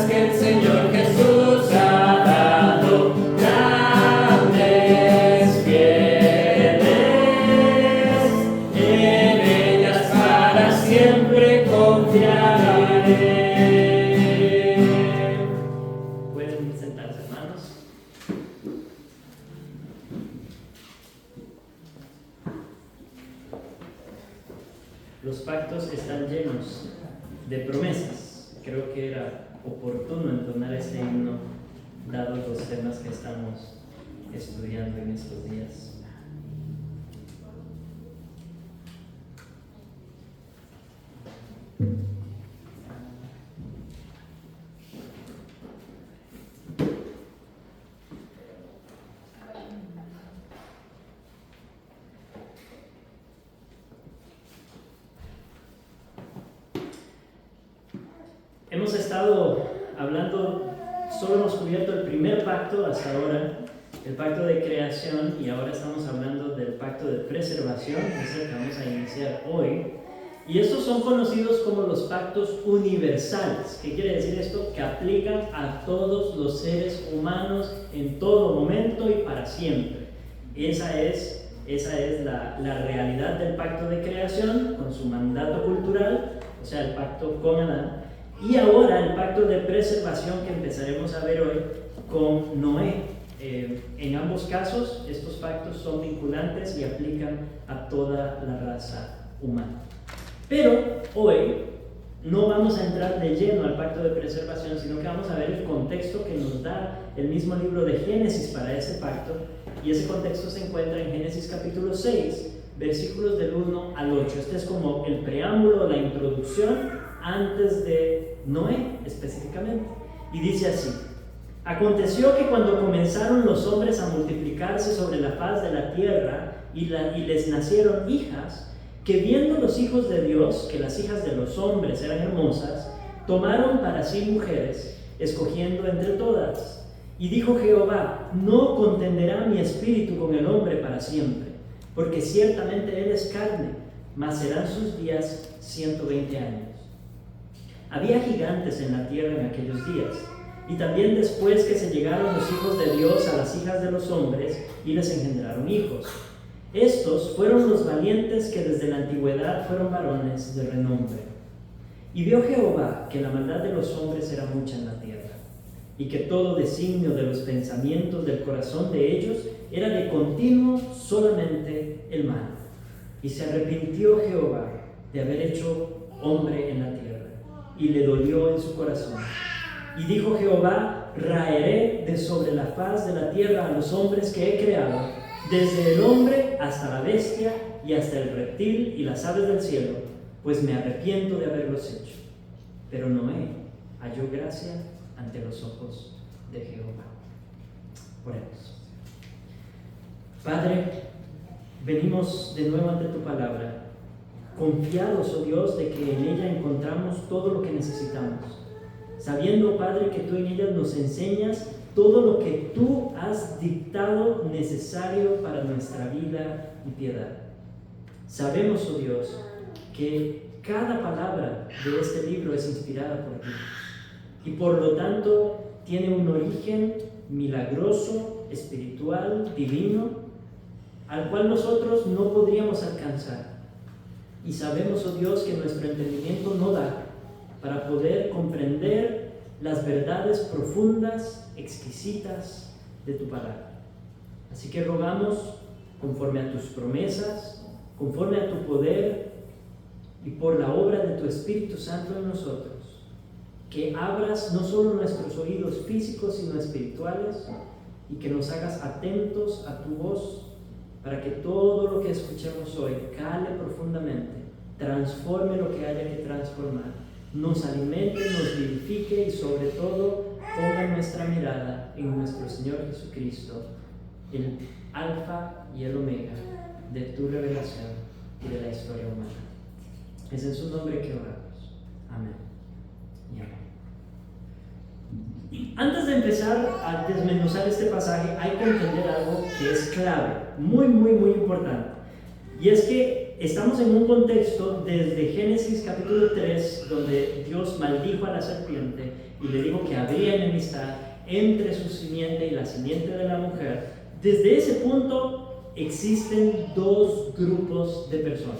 Speaker 6: que el Señor Jesús ha dado, grandes, fieles, en ellas para siempre confiaré.
Speaker 1: Pueden sentarse, hermanos. Los pactos están llenos de promesas. Creo que era oportuno entonar este himno, dados los temas que estamos estudiando en estos días. Hemos estado hablando, solo hemos cubierto el primer pacto hasta ahora, el pacto de creación, y ahora estamos hablando del pacto de preservación, que es el que vamos a iniciar hoy. Y estos son conocidos como los pactos universales. ¿Qué quiere decir esto? Que aplican a todos los seres humanos en todo momento y para siempre. Esa es la realidad del pacto de creación, con su mandato cultural, o sea, el pacto con Adán. Y ahora el pacto de preservación que empezaremos a ver hoy con Noé. En ambos casos, estos pactos son vinculantes y aplican a toda la raza humana. Pero hoy no vamos a entrar de lleno al pacto de preservación, sino que vamos a ver el contexto que nos da el mismo libro de Génesis para ese pacto. Y ese contexto se encuentra en Génesis capítulo 6, versículos del 1 al 8. Este es como el preámbulo, la introducción antes de Noé específicamente. Y dice así: aconteció que cuando comenzaron los hombres a multiplicarse sobre la faz de la tierra y les nacieron hijas, que viendo los hijos de Dios que las hijas de los hombres eran hermosas, tomaron para sí mujeres, escogiendo entre todas. Y dijo Jehová: no contenderá mi espíritu con el hombre para siempre, porque ciertamente él es carne, mas serán sus días 120 años. Había gigantes en la tierra en aquellos días, y también después que se llegaron los hijos de Dios a las hijas de los hombres y les engendraron hijos. Estos fueron los valientes que desde la antigüedad fueron varones de renombre. Y vio Jehová que la maldad de los hombres era mucha en la tierra, y que todo designio de los pensamientos del corazón de ellos era de continuo solamente el mal. Y se arrepintió Jehová de haber hecho hombre en la tierra, y le dolió en su corazón. Y dijo Jehová: raeré de sobre la faz de la tierra a los hombres que he creado, desde el hombre hasta la bestia y hasta el reptil y las aves del cielo, pues me arrepiento de haberlos hecho. Pero Noé halló gracia ante los ojos de Jehová. Oremos. Padre, venimos de nuevo ante tu palabra, confiados, oh Dios, de que en ella encontramos todo lo que necesitamos, sabiendo, Padre, que tú en ella nos enseñas todo lo que tú has dictado necesario para nuestra vida y piedad. Sabemos, oh Dios, que cada palabra de este libro es inspirada por ti y por lo tanto tiene un origen milagroso, espiritual, divino, al cual nosotros no podríamos alcanzar. Y sabemos, oh Dios, que nuestro entendimiento no da para poder comprender las verdades profundas, exquisitas de tu palabra. Así que rogamos, conforme a tus promesas, conforme a tu poder y por la obra de tu Espíritu Santo en nosotros, que abras no solo nuestros oídos físicos sino espirituales, y que nos hagas atentos a tu voz, para que todo lo que escuchemos hoy cale profundamente, transforme lo que haya que transformar, nos alimente, nos vivifique y sobre todo ponga nuestra mirada en nuestro Señor Jesucristo, el alfa y el omega de tu revelación y de la historia humana. Es en su nombre que oramos. Amén y amén. Antes de empezar a desmenuzar este pasaje, hay que entender algo que es clave, muy importante, y es que estamos en un contexto desde Génesis capítulo 3, donde Dios maldijo a la serpiente y le dijo que habría enemistad entre su simiente y la simiente de la mujer. Desde ese punto existen dos grupos de personas,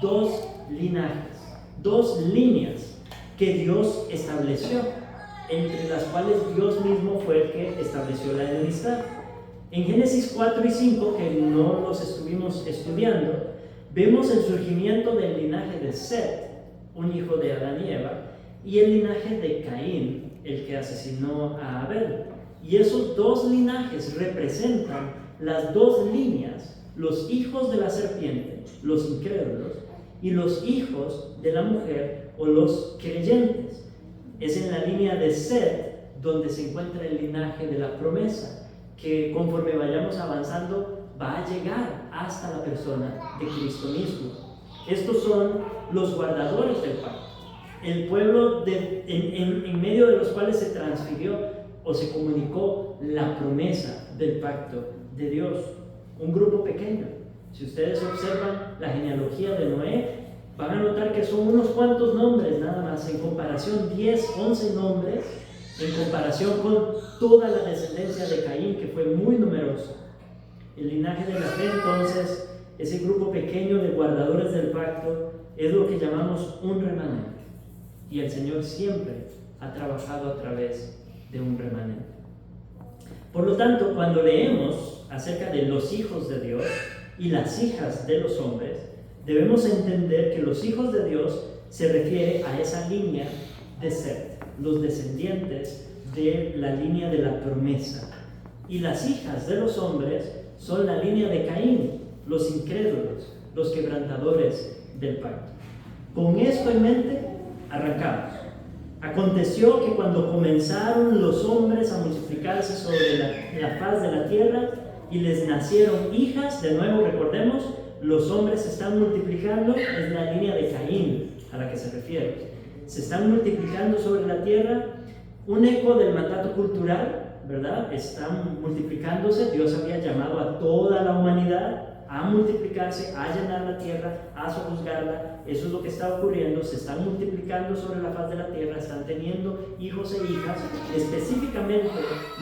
Speaker 1: dos linajes, dos líneas que Dios estableció, entre las cuales Dios mismo fue el que estableció la enemistad. En Génesis 4 y 5, que no los estuvimos estudiando, vemos el surgimiento del linaje de Set, un hijo de Adán y Eva, y el linaje de Caín, el que asesinó a Abel. Y esos dos linajes representan las dos líneas, los hijos de la serpiente, los incrédulos, y los hijos de la mujer o los creyentes. Es en la línea de Set donde se encuentra el linaje de la promesa, que conforme vayamos avanzando va a llegar hasta la persona de Cristo mismo. Estos son los guardadores del pacto, el pueblo en medio de los cuales se transfirió o se comunicó la promesa del pacto de Dios. Un grupo pequeño. Si ustedes observan la genealogía de Noé, van a notar que son unos cuantos nombres nada más, en comparación 10, 11 nombres, en comparación con toda la descendencia de Caín, que fue muy numerosa. El linaje de la fe, entonces, ese grupo pequeño de guardadores del pacto, es lo que llamamos un remanente. Y el Señor siempre ha trabajado a través de un remanente. Por lo tanto, cuando leemos acerca de los hijos de Dios y las hijas de los hombres, debemos entender que los hijos de Dios se refiere a esa línea de Set, los descendientes de la línea de la promesa. Y las hijas de los hombres son la línea de Caín, los incrédulos, los quebrantadores del pacto. Con esto en mente, arrancamos. Aconteció que cuando comenzaron los hombres a multiplicarse sobre la faz de la tierra y les nacieron hijas, de nuevo recordemos, los hombres se están multiplicando, es la línea de Caín a la que se refiere. Se están multiplicando sobre la tierra, un eco del mandato cultural, ¿verdad? Están multiplicándose. Dios había llamado a toda la humanidad a multiplicarse, a llenar la tierra, a sojuzgarla. Eso es lo que está ocurriendo. Se están multiplicando sobre la faz de la tierra, están teniendo hijos e hijas. Específicamente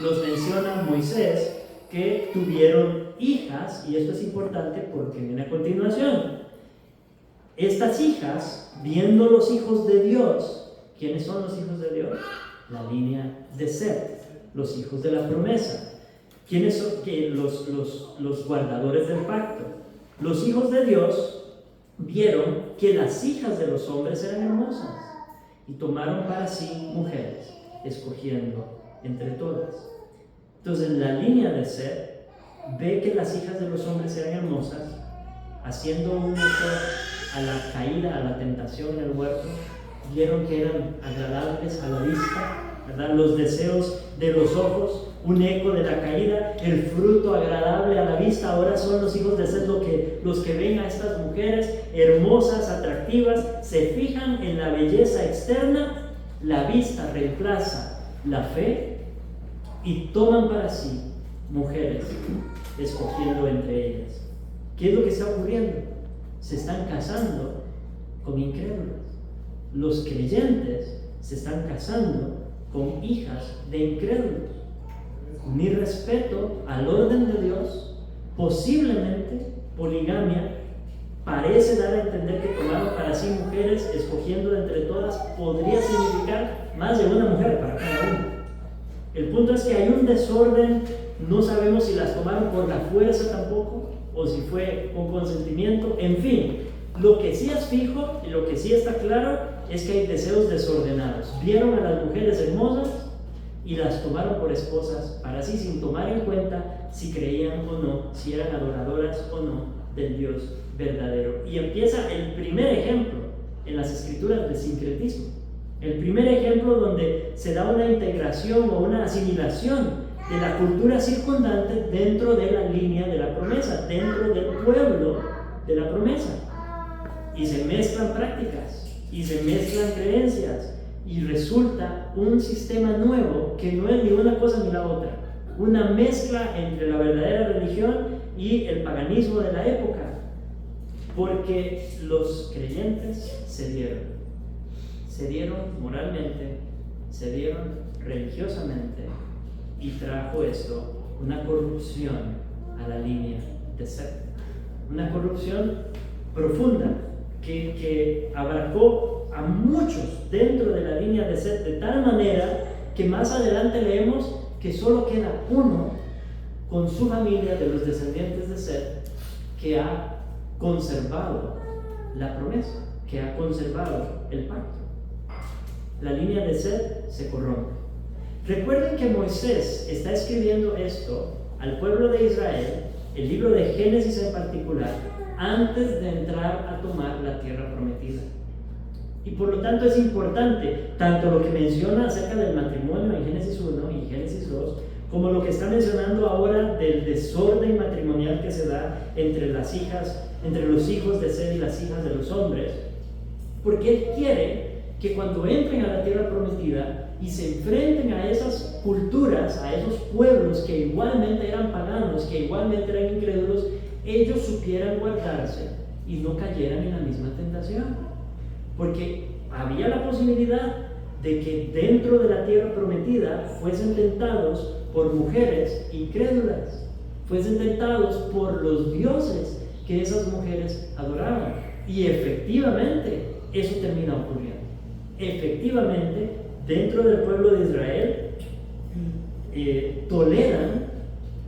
Speaker 1: nos menciona Moisés que tuvieron hijas, y esto es importante porque viene a continuación. Estas hijas, viendo los hijos de Dios, ¿quiénes son los hijos de Dios? La línea de Set, los hijos de la promesa. ¿Quiénes son? Los guardadores del pacto. Los hijos de Dios vieron que las hijas de los hombres eran hermosas y tomaron para sí mujeres, escogiendo entre todas. Entonces, la línea de Set ve que las hijas de los hombres eran hermosas, haciendo un eco a la caída, a la tentación en el huerto. Vieron que eran agradables a la vista, ¿verdad? Los deseos de los ojos, un eco de la caída, el fruto agradable a la vista. Ahora son los hijos de Set los que ven a estas mujeres hermosas, atractivas, se fijan en la belleza externa, la vista reemplaza la fe y toman para sí mujeres, escogiendo entre ellas. ¿Qué es lo que está ocurriendo? Se están casando con incrédulos. Los creyentes se están casando con hijas de incrédulos. Mi respeto al orden de Dios, posiblemente poligamia parece dar a entender que tomaron para sí mujeres, escogiendo de entre todas, podría significar más de una mujer para cada uno. El punto es que hay un desorden, no sabemos si las tomaron por la fuerza tampoco, o si fue con consentimiento. En fin, lo que sí es fijo y lo que sí está claro es que hay deseos desordenados. Vieron a las mujeres hermosas y las tomaron por esposas para sí, sin tomar en cuenta si creían o no, si eran adoradoras o no del Dios verdadero. Y empieza el primer ejemplo en las escrituras del sincretismo. El primer ejemplo donde se da una integración o una asimilación de la cultura circundante dentro de la línea de la promesa, dentro del pueblo de la promesa. Y se mezclan prácticas, y se mezclan creencias, y resulta un sistema nuevo que no es ni una cosa ni la otra. Una mezcla entre la verdadera religión y el paganismo de la época. Porque los creyentes se dieron moralmente, se dieron religiosamente, y trajo esto una corrupción a la línea de Set. Una corrupción profunda que abarcó a muchos dentro de la línea de Set, de tal manera que más adelante leemos que solo queda uno con su familia de los descendientes de Set que ha conservado la promesa, que ha conservado el pacto. La línea de Set se corrompe. Recuerden que Moisés está escribiendo esto al pueblo de Israel, el libro de Génesis en particular, antes de entrar a tomar la tierra prometida. Y por lo tanto es importante tanto lo que menciona acerca del matrimonio en Génesis 1 y Génesis 2, como lo que está mencionando ahora del desorden matrimonial que se da entre los hijos de Set y las hijas de los hombres, porque él quiere que cuando entren a la tierra prometida y se enfrenten a esas culturas, a esos pueblos que igualmente eran paganos, que igualmente eran incrédulos, ellos supieran guardarse y no cayeran en la misma tentación. Porque había la posibilidad de que dentro de la tierra prometida fuesen tentados por mujeres incrédulas, fuesen tentados por los dioses que esas mujeres adoraban. Y efectivamente eso termina ocurriendo. Efectivamente, dentro del pueblo de Israel toleran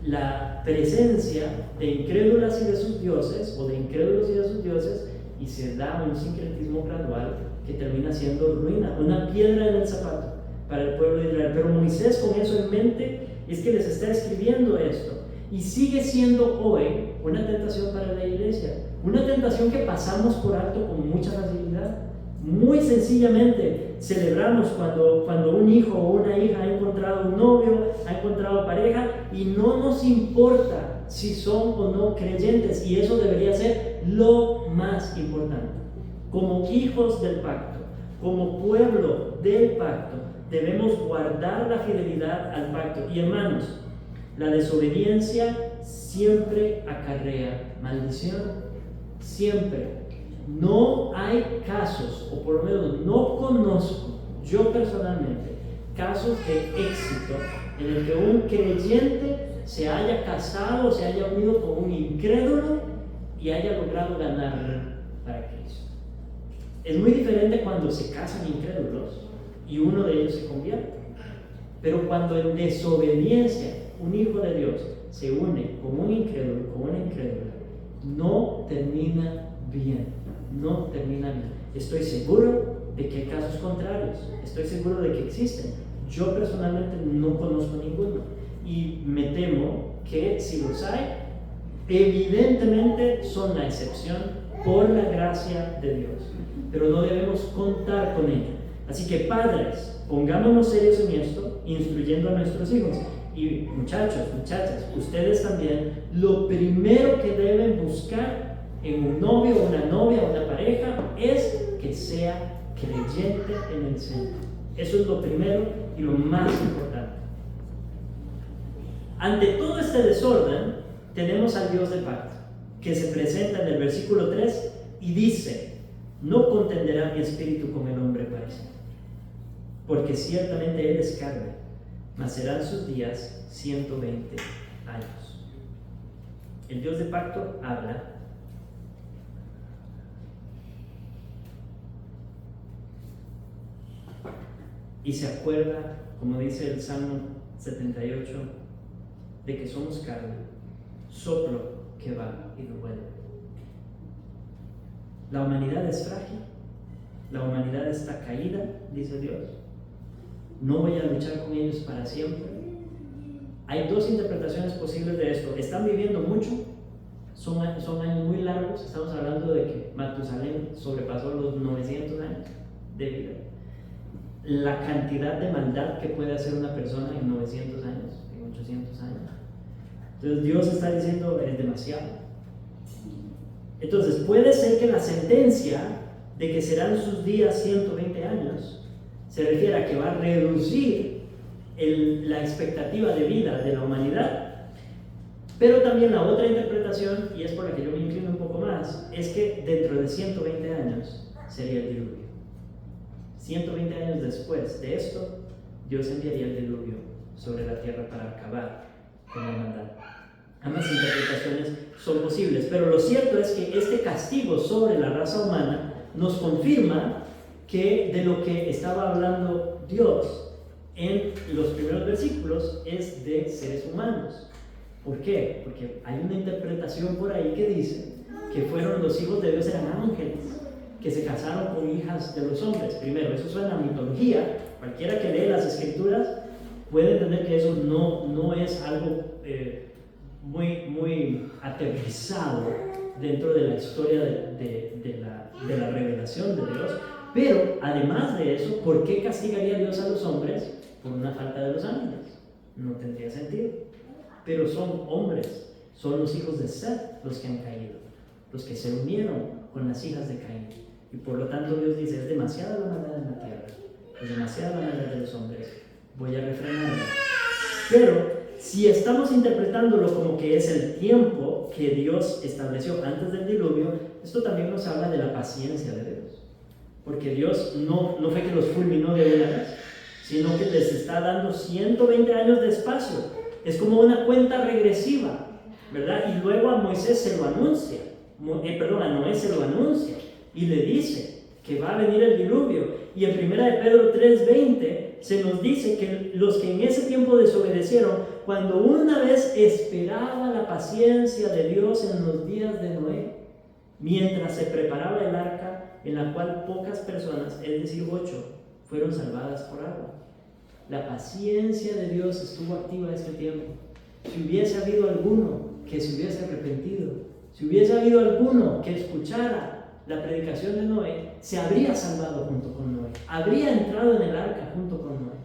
Speaker 1: la presencia de incrédulas y de sus dioses, o de incrédulos y de sus dioses, y se da un sincretismo gradual que termina siendo ruina, una piedra en el zapato para el pueblo de Israel. Pero Moisés, con eso en mente, es que les está escribiendo esto, y sigue siendo hoy una tentación para la iglesia, una tentación que pasamos por alto con mucha facilidad. Muy sencillamente celebramos cuando un hijo o una hija ha encontrado un novio, ha encontrado pareja, y no nos importa si son o no creyentes, y eso debería ser lo más importante. Como hijos del pacto, como pueblo del pacto, debemos guardar la fidelidad al pacto. Y hermanos, la desobediencia siempre acarrea maldición, siempre. No hay casos, o por lo menos no conozco yo personalmente, casos de éxito en el que un creyente se haya casado, se haya unido con un incrédulo y haya logrado ganar para Cristo. Es muy diferente cuando se casan incrédulos y uno de ellos se convierte. Pero cuando en desobediencia un hijo de Dios se une con un incrédulo, con una incrédula, no termina bien. No termina bien. Estoy seguro de que hay casos contrarios, estoy seguro de que existen. Yo personalmente no conozco ninguno, y me temo que si los hay, evidentemente son la excepción por la gracia de Dios, pero no debemos contar con ella. Así que padres, pongámonos serios en esto, instruyendo a nuestros hijos. Y muchachos, muchachas, ustedes también, lo primero que deben buscar en un novio, una novia, una pareja, es que sea creyente en el Señor. Eso es lo primero y lo más importante. Ante todo este desorden, tenemos al Dios del pacto, que se presenta en el versículo 3 y dice: no contenderá mi espíritu con el hombre para siempre, porque ciertamente él es carne, mas serán sus días 120 años. El Dios del pacto habla. Y se acuerda, como dice el Salmo 78, de que somos carne, soplo que va y no vuelve. La humanidad es frágil, la humanidad está caída, dice Dios. No voy a luchar con ellos para siempre. Hay dos interpretaciones posibles de esto. Están viviendo mucho, son años muy largos. Estamos hablando de que Matusalén sobrepasó los 900 años de vida. La cantidad de maldad que puede hacer una persona en 900 años, en 800 años. Entonces Dios está diciendo: es demasiado. Entonces puede ser que la sentencia de que serán sus días 120 años se refiere a que va a reducir la expectativa de vida de la humanidad, Pero también la otra interpretación, y es por la que yo me inclino un poco más, es que dentro de 120 años sería el diluvio. 120 años después de esto, Dios enviaría el diluvio sobre la tierra para acabar con la maldad. Ambas interpretaciones son posibles, pero lo cierto es que este castigo sobre la raza humana nos confirma que de lo que estaba hablando Dios en los primeros versículos es de seres humanos. ¿Por qué? Porque hay una interpretación por ahí que dice que fueron los hijos de Dios, eran ángeles que se casaron con hijas de los hombres. Primero, eso suena a mitología. Cualquiera que lee las escrituras puede entender que eso no es algo muy aterrizado dentro de la historia de la revelación de Dios. Pero además de eso, ¿por qué castigaría Dios a los hombres por una falta de los ángeles? No tendría sentido. Pero son hombres, son los hijos de Seth los que han caído, los que se unieron con las hijas de Caín. Y por lo tanto Dios dice, es demasiada la maldad en la tierra, es demasiada la maldad de los hombres, voy a refrenarla. Pero si estamos interpretándolo como que es el tiempo que Dios estableció antes del diluvio, esto también nos habla de la paciencia de Dios. Porque Dios no fue que los fulminó de una vez, sino que les está dando 120 años de espacio. Es como una cuenta regresiva, ¿verdad? Y luego a Moisés se lo anuncia, a Noé se lo anuncia y le dice que va a venir el diluvio. Y en 1 de Pedro 3:20 se nos dice que los que en ese tiempo desobedecieron, cuando una vez esperaba la paciencia de Dios en los días de Noé, mientras se preparaba el arca en la cual pocas personas, es decir 8, fueron salvadas por agua. La paciencia de Dios estuvo activa este tiempo. Si hubiese habido alguno que se hubiese arrepentido, si hubiese habido alguno que escuchara la predicación de Noé, se habría salvado junto con Noé, habría entrado en el arca junto con Noé.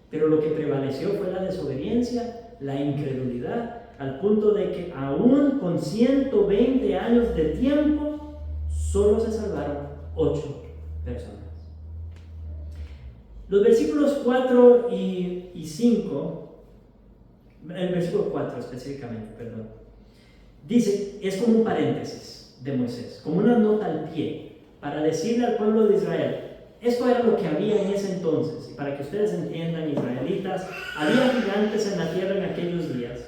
Speaker 1: Pero lo que prevaleció fue la desobediencia, la incredulidad, al punto de que aún con 120 años de tiempo, solo se salvaron 8 personas. Los versículos 4 y 5, el versículo 4 específicamente, perdón, dice, es como un paréntesis de Moisés, como una nota al pie, para decirle al pueblo de Israel, esto era lo que había en ese entonces, y para que ustedes entiendan, israelitas, había gigantes en la tierra en aquellos días,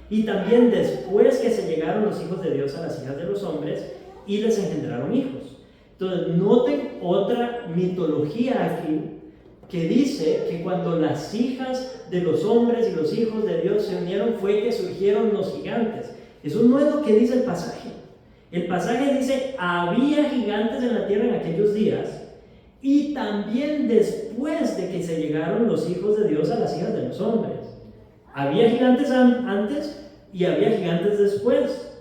Speaker 1: y también después que se llegaron los hijos de Dios a las hijas de los hombres, y les engendraron hijos. Entonces, noten otra mitología aquí, que dice que cuando las hijas de los hombres y los hijos de Dios se unieron fue que surgieron los gigantes. Eso no es lo que dice el pasaje. El pasaje dice, había gigantes en la tierra en aquellos días, y también después de que se llegaron los hijos de Dios a las hijas de los hombres. Había gigantes antes y había gigantes después.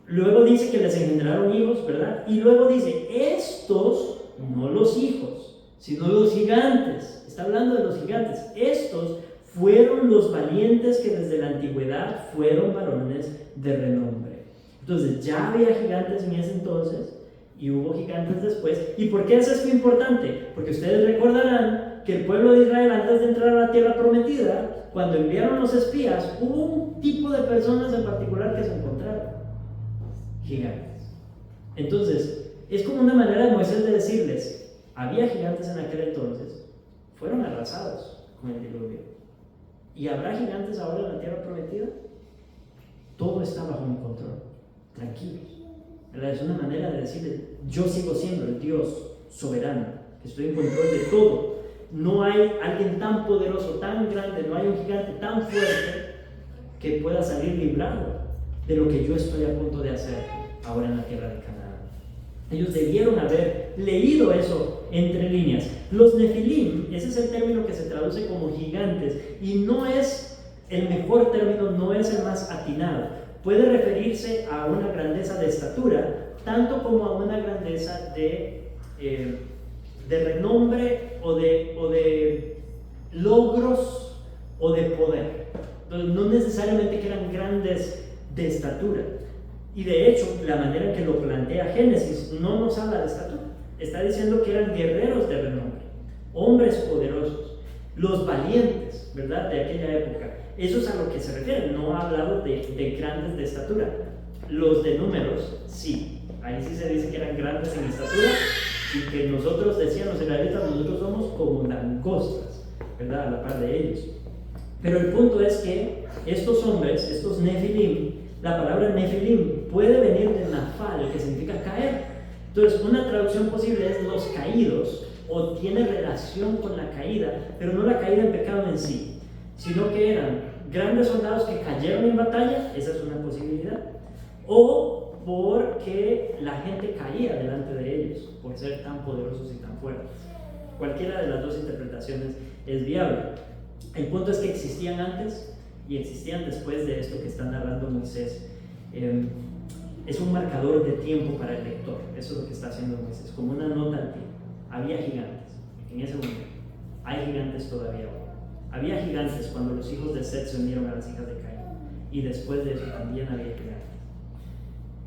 Speaker 1: Luego dice que les engendraron hijos, ¿verdad? Y luego dice, estos, no los hijos, sino los gigantes. Está hablando de los gigantes. Estos fueron los valientes que desde la antigüedad fueron varones de renombre. Entonces ya había gigantes en ese entonces y hubo gigantes después. ¿Y por qué es esto importante? Porque ustedes recordarán que el pueblo de Israel, antes de entrar a la tierra prometida, cuando enviaron los espías, hubo un tipo de personas en particular que se encontraron: gigantes. Entonces es como una manera de Moisés de decirles, había gigantes en aquel entonces, fueron arrasados con el diluvio. ¿Y habrá gigantes ahora en la tierra prometida? Todo está bajo mi control, tranquilos, ¿verdad? Es una manera de decirles, yo sigo siendo el Dios soberano, que estoy en control de todo. No hay alguien tan poderoso, tan grande, no hay un gigante tan fuerte que pueda salir librado de lo que yo estoy a punto de hacer ahora en la tierra de Canaán. Ellos debieron haber leído eso entre líneas. Los Nefilim, ese es el término que se traduce como gigantes, y no es el mejor término, no es el más atinado. Puede referirse a una grandeza de estatura, tanto como a una grandeza de renombre o de logros o de poder. Entonces, no necesariamente que eran grandes de estatura. Y de hecho, la manera en que lo plantea Génesis no nos habla de estatura. Está diciendo que eran guerreros de renombre, hombres poderosos. Los valientes, ¿verdad? De aquella época. Eso es a lo que se refiere. No ha hablado de grandes de estatura. Los de números, sí. Ahí sí se dice que eran grandes en estatura y que nosotros, decían los israelitas, nosotros somos como langostas, ¿verdad? A la par de ellos. Pero el punto es que estos hombres, estos Nefilim, la palabra Nefilim puede venir de Nafal, que significa caer. Entonces, una traducción posible es los caídos, o tiene relación con la caída, pero no la caída en pecado en sí, sino que eran grandes soldados que cayeron en batalla, esa es una posibilidad, o porque la gente caía delante de ellos por ser tan poderosos y tan fuertes. Cualquiera de las dos interpretaciones es viable. El punto es que existían antes y existían después de esto que está narrando Moisés. Es un marcador de tiempo para el lector, eso es lo que está haciendo Moisés, como una nota al tiempo. Había gigantes en ese momento, hay gigantes todavía hoy. Había gigantes cuando los hijos de Set se unieron a las hijas de Caín, y después de eso también había gigantes.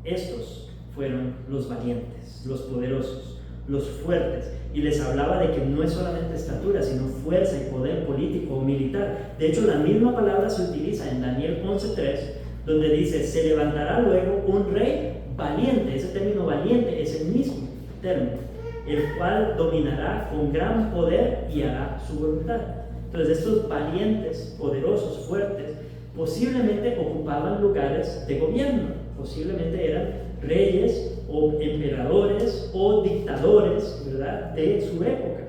Speaker 1: Estos fueron los valientes, los poderosos, los fuertes, y les hablaba de que no es solamente estatura, sino fuerza y poder político o militar. De hecho, la misma palabra se utiliza en Daniel 11:3, donde dice: se levantará luego un rey valiente. Ese término valiente es el mismo término, el cual dominará con gran poder y hará su voluntad. Entonces, estos valientes, poderosos, fuertes, posiblemente ocupaban lugares de gobierno, posiblemente eran reyes o emperadores o dictadores, ¿verdad?, de su época.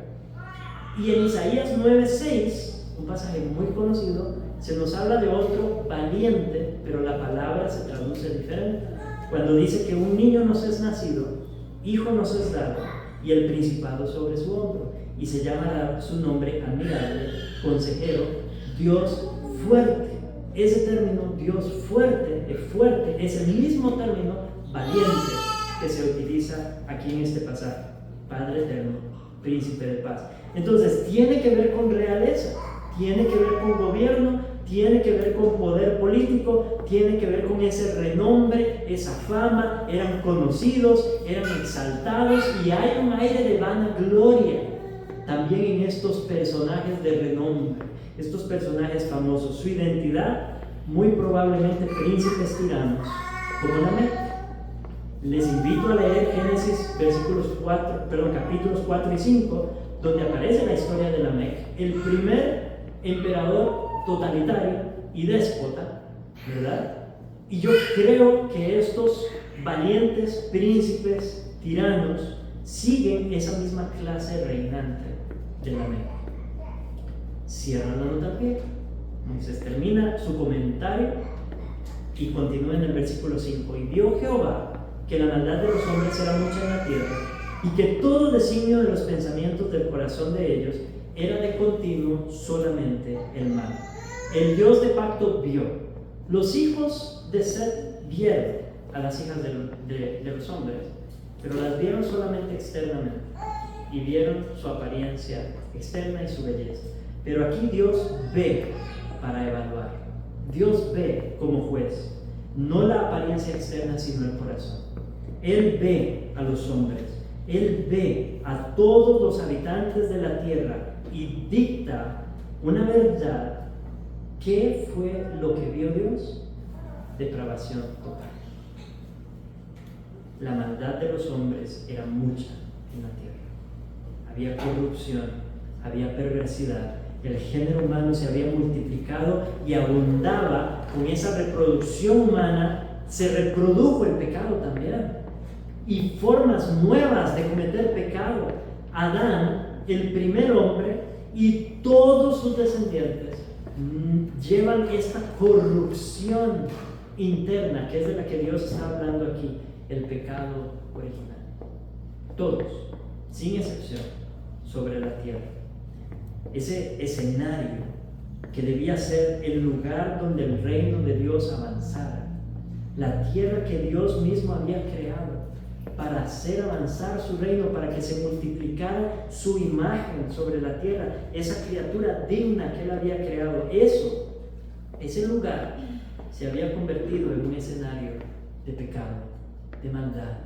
Speaker 1: Y en Isaías 9:6, un pasaje muy conocido, se nos habla de otro valiente, pero la palabra se traduce diferente. Cuando dice que un niño nos es nacido, hijo nos es dado, y el principado sobre su hombro, y se llamará su nombre admirable, consejero, Dios fuerte. Ese término Dios fuerte es el mismo término valiente que se utiliza aquí en este pasaje: Padre eterno, príncipe de paz. Entonces tiene que ver con realeza, tiene que ver con gobierno, tiene que ver con poder político, tiene que ver con ese renombre, esa fama. Eran conocidos, eran exaltados, y hay un aire de vanagloria también en estos personajes de renombre, estos personajes famosos. Su identidad, muy probablemente príncipes tiranos como Lamec. Les invito a leer Génesis capítulos 4 y 5, donde aparece la historia de Lamec, el primer emperador totalitario y déspota, ¿verdad? Y yo creo que estos valientes príncipes tiranos siguen esa misma clase reinante de Lamec. Cierran la nota al pie. Moisés termina su comentario y continúa en el versículo 5: y vio Jehová que la maldad de los hombres era mucha en la tierra, y que todo designio de los pensamientos del corazón de ellos era de continuo solamente el mal. El Dios de pacto vio. Los hijos de Set vieron a las hijas de los hombres, pero las vieron solamente externamente, y vieron su apariencia externa y su belleza. Pero aquí Dios ve para evaluar. Dios ve como juez, no la apariencia externa, sino el corazón. Él ve a los hombres, Él ve a todos los habitantes de la tierra y dicta una verdad. ¿Qué fue lo que vio Dios? Depravación total. La maldad de los hombres era mucha en la tierra. Había corrupción, había perversidad. El género humano se había multiplicado y abundaba con esa reproducción humana. Se reprodujo el pecado también, y formas nuevas de cometer pecado. Adán, el primer hombre, y todos sus descendientes llevan esta corrupción interna, que es de la que Dios está hablando aquí, el pecado original. Todos, sin excepción, sobre la tierra. Ese escenario que debía ser el lugar donde el reino de Dios avanzara, la tierra que Dios mismo había creado para hacer avanzar su reino, para que se multiplicara su imagen sobre la tierra, esa criatura digna que Él había creado. Ese lugar se había convertido en un escenario de pecado, de maldad,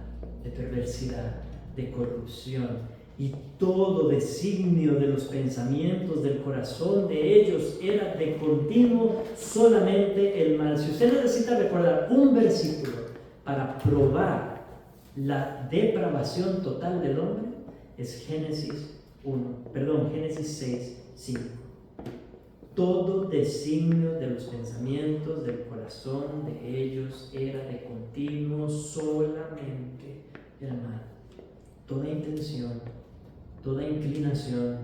Speaker 1: de perversidad, de corrupción. y todo designio de los pensamientos del corazón de ellos era de continuo solamente el mal. Si usted necesita recordar un versículo para probar la depravación total del hombre, es Génesis 6, 5. Todo designio de los pensamientos del corazón de ellos era de continuo solamente el mal. Toda intención, toda inclinación,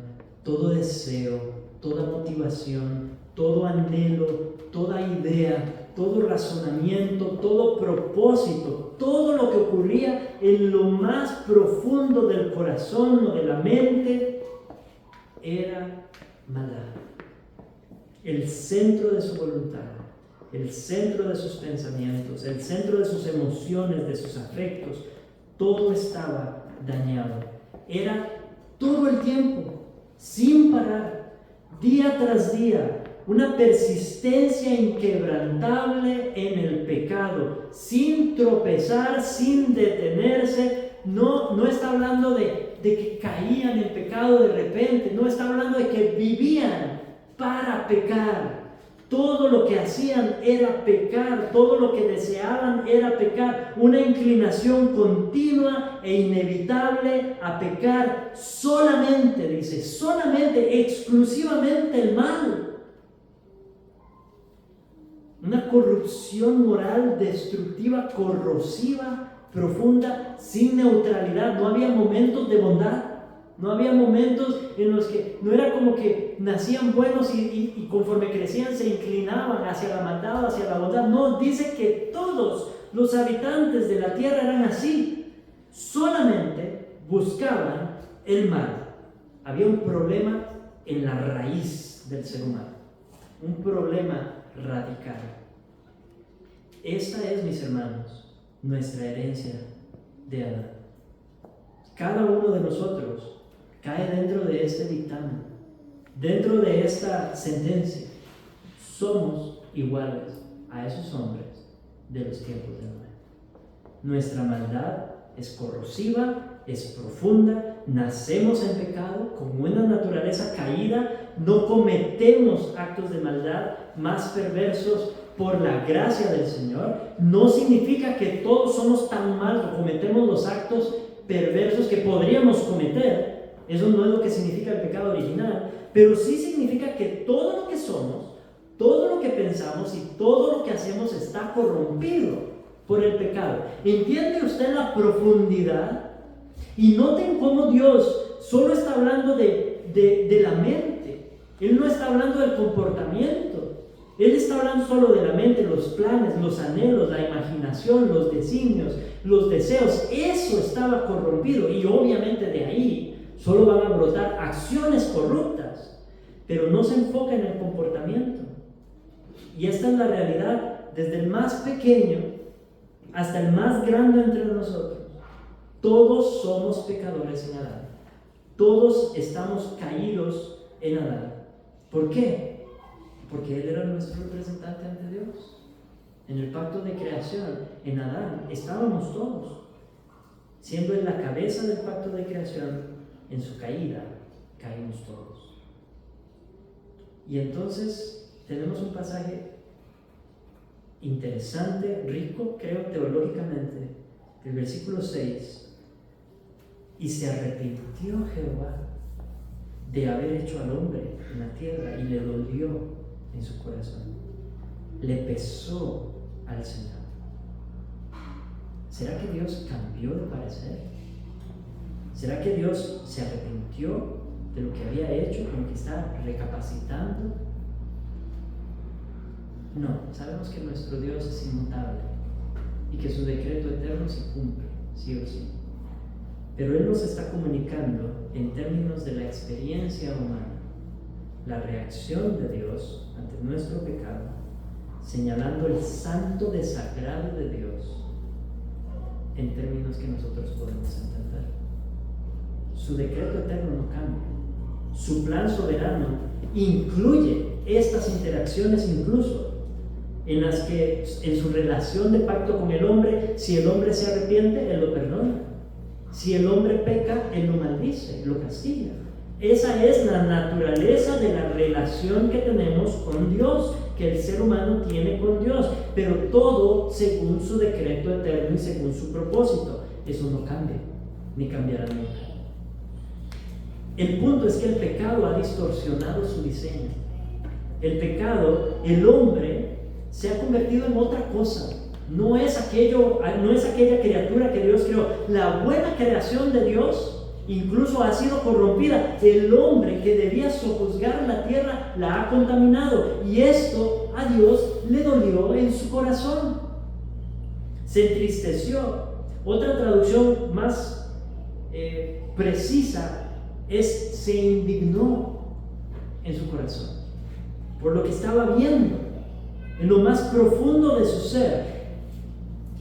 Speaker 1: todo deseo, toda motivación, todo anhelo, toda idea, todo razonamiento, todo propósito, todo lo que ocurría en lo más profundo del corazón o de la mente era maldad. El centro de su voluntad, el centro de sus pensamientos, el centro de sus emociones, de sus afectos, todo estaba dañado. Era todo el tiempo, sin parar, día tras día, una persistencia inquebrantable en el pecado, sin tropezar, sin detenerse. No está hablando de que caían en pecado de repente, no está hablando de que vivían para pecar. Todo lo que hacían era pecar, todo lo que deseaban era pecar, una inclinación continua e inevitable a pecar solamente, dice, solamente, exclusivamente el mal. Una corrupción moral destructiva, corrosiva, profunda, sin neutralidad. No había momentos de bondad. No había momentos en los que no era como que nacían buenos y conforme crecían se inclinaban hacia la maldad o hacia la bondad. No, dice que todos los habitantes de la tierra eran así. Solamente buscaban el mal. Había un problema en la raíz del ser humano. Un problema radical. Esta es, mis hermanos, nuestra herencia de Adán. Cada uno de nosotros cae dentro de este dictamen, dentro de esta sentencia. Somos iguales a esos hombres de los tiempos de Noé. Nuestra maldad es corrosiva, es profunda, nacemos en pecado, con una naturaleza caída, no cometemos actos de maldad más perversos por la gracia del Señor. No significa que todos somos tan malos o cometemos los actos perversos que podríamos cometer. Eso no es lo que significa el pecado original, pero sí significa que todo lo que somos, todo lo que pensamos y todo lo que hacemos está corrompido por el pecado. ¿Entiende usted la profundidad? Y noten cómo Dios solo está hablando de la mente. Él no está hablando del comportamiento. Él está hablando solo de la mente, los planes, los anhelos, la imaginación, los designios, los deseos. Eso estaba corrompido y obviamente de ahí solo van a brotar acciones corruptas, pero no se enfoca en el comportamiento. Y esta es la realidad desde el más pequeño hasta el más grande entre nosotros. Todos somos pecadores en Adán. Todos estamos caídos en Adán. ¿Por qué? Porque Él era nuestro representante ante Dios. En el pacto de creación, en Adán, estábamos todos. Siendo Él la cabeza del pacto de creación, en su caída caímos todos. Y entonces tenemos un pasaje interesante, rico, creo teológicamente, el versículo 6. Y se arrepintió Jehová de haber hecho al hombre en la tierra y le dolió en su corazón. Le pesó al Señor. ¿Será que Dios cambió de parecer? ¿Será que Dios se arrepintió de lo que había hecho, como que está recapacitando? No, sabemos que nuestro Dios es inmutable y que su decreto eterno se cumple, sí o sí. Pero Él nos está comunicando en términos de la experiencia humana, la reacción de Dios ante nuestro pecado, señalando el santo desagrado de Dios en términos que nosotros podemos entender. Su decreto eterno no cambia. Su plan soberano incluye estas interacciones incluso en las que en su relación de pacto con el hombre, si el hombre se arrepiente, Él lo perdona. Si el hombre peca, Él lo maldice, lo castiga. Esa es la naturaleza de la relación que tenemos con Dios, que el ser humano tiene con Dios, pero todo según su decreto eterno y según su propósito. Eso no cambia, ni cambiará nunca. El punto es que el pecado ha distorsionado su diseño. El pecado, el hombre, se ha convertido en otra cosa. No es aquella criatura que Dios creó. La buena creación de Dios incluso ha sido corrompida. El hombre que debía sojuzgar la tierra la ha contaminado. Y esto a Dios le dolió en su corazón. Se entristeció. Otra traducción más precisa es: se indignó en su corazón por lo que estaba viendo en lo más profundo de su ser.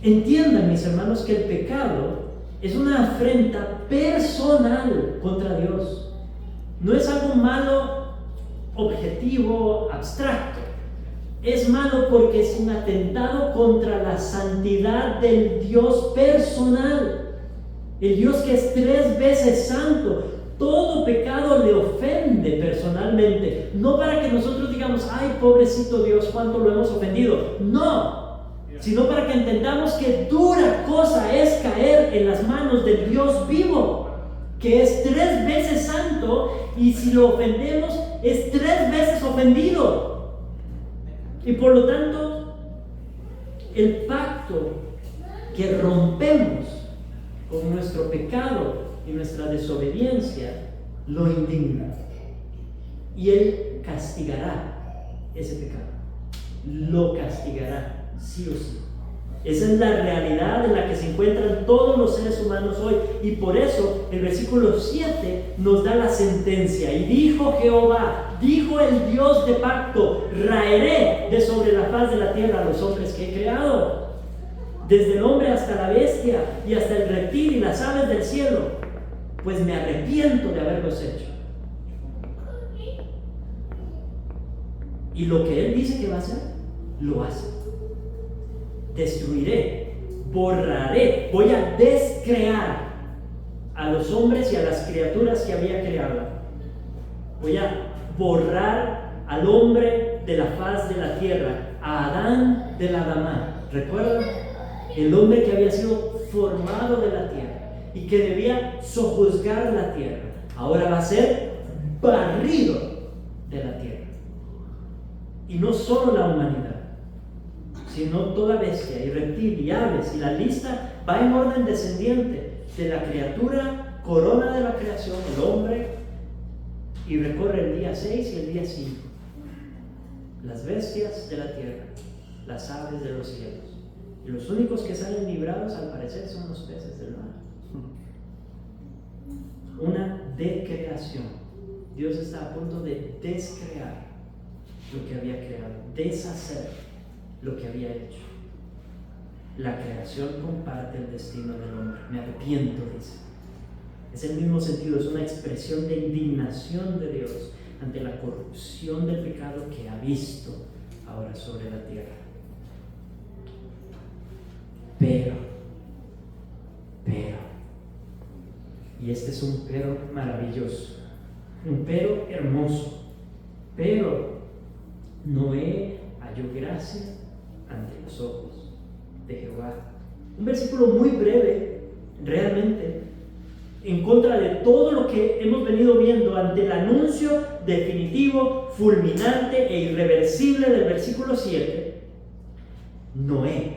Speaker 1: Entiendan, mis hermanos, que el pecado es una afrenta personal contra Dios. No es algo malo, objetivo, abstracto. Es malo porque es un atentado contra la santidad del Dios personal. El Dios que es 3 veces santo. Todo pecado le ofende personalmente. No para que nosotros digamos: ay, pobrecito Dios, cuánto lo hemos ofendido. No. Sino para que entendamos que dura cosa es caer en las manos del Dios vivo, que es 3 veces santo, y si lo ofendemos es 3 veces ofendido. Y por lo tanto, el pacto que rompemos con nuestro pecado y nuestra desobediencia lo indigna, y Él castigará ese pecado, lo castigará. Sí o sí. Esa es la realidad en la que se encuentran todos los seres humanos hoy. Y por eso el versículo 7 nos da la sentencia. Y dijo Jehová, dijo el Dios de pacto: raeré de sobre la faz de la tierra a los hombres que he creado, desde el hombre hasta la bestia y hasta el reptil y las aves del cielo, pues me arrepiento de haberlos hecho. Y lo que Él dice que va a hacer, lo hace. Destruiré, borraré, voy a descrear a los hombres y a las criaturas que había creado. Voy a borrar al hombre de la faz de la tierra, a Adán de la Adamá. ¿Recuerdan? El hombre que había sido formado de la tierra y que debía sojuzgar la tierra, ahora va a ser barrido de la tierra. Y no solo la humanidad, sino toda bestia y reptil y aves, y la lista va en orden descendiente de la criatura, corona de la creación, el hombre, y recorre el día 6 y el día 5. Las bestias de la tierra, las aves de los cielos, y los únicos que salen librados al parecer son los peces del mar. Una decreación. Dios está a punto de descrear lo que había creado, deshacer lo que había hecho. La creación comparte el destino del hombre. Me arrepiento, dice. Es el mismo sentido, es una expresión de indignación de Dios ante la corrupción del pecado que ha visto ahora sobre la tierra. Pero, y este es un pero maravilloso, un pero hermoso, pero Noé halló gracia ante los ojos de Jehová. Un versículo muy breve, realmente, en contra de todo lo que hemos venido viendo ante el anuncio definitivo, fulminante e irreversible del versículo 7. Noé,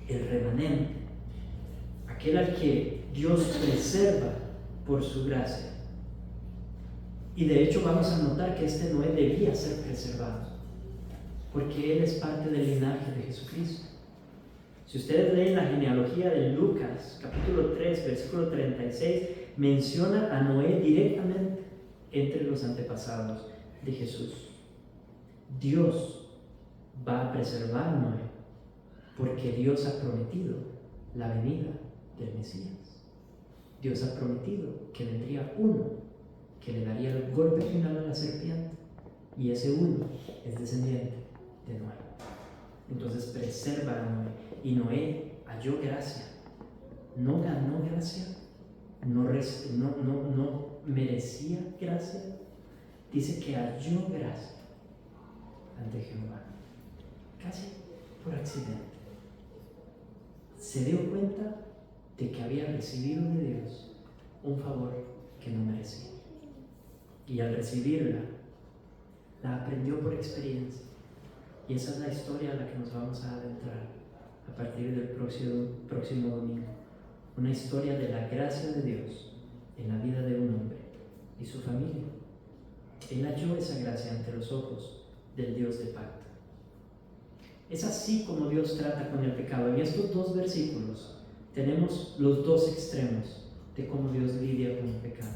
Speaker 1: el remanente, aquel al que Dios preserva por su gracia. Y de hecho vamos a notar que este Noé debía ser preservado, porque él es parte del linaje de Jesucristo. Si ustedes leen la genealogía de Lucas, capítulo 3, versículo 36, menciona a Noé directamente entre los antepasados de Jesús. Dios va a preservar a Noé, porque Dios ha prometido la venida del Mesías. Dios ha prometido que vendría uno que le daría el golpe final a la serpiente, y ese uno es descendiente de Noé. Entonces preserva a Noé, y Noé halló gracia no ganó gracia, no merecía gracia. Dice que halló gracia ante Jehová, casi por accidente. Se dio cuenta de que había recibido de Dios un favor que no merecía. Y al recibirla, la aprendió por experiencia. Y esa es la historia a la que nos vamos a adentrar a partir del próximo domingo. Una historia de la gracia de Dios en la vida de un hombre y su familia. Él halló esa gracia ante los ojos del Dios de pacto. Es así como Dios trata con el pecado. En estos dos versículos tenemos los dos extremos de cómo Dios lidia con el pecado.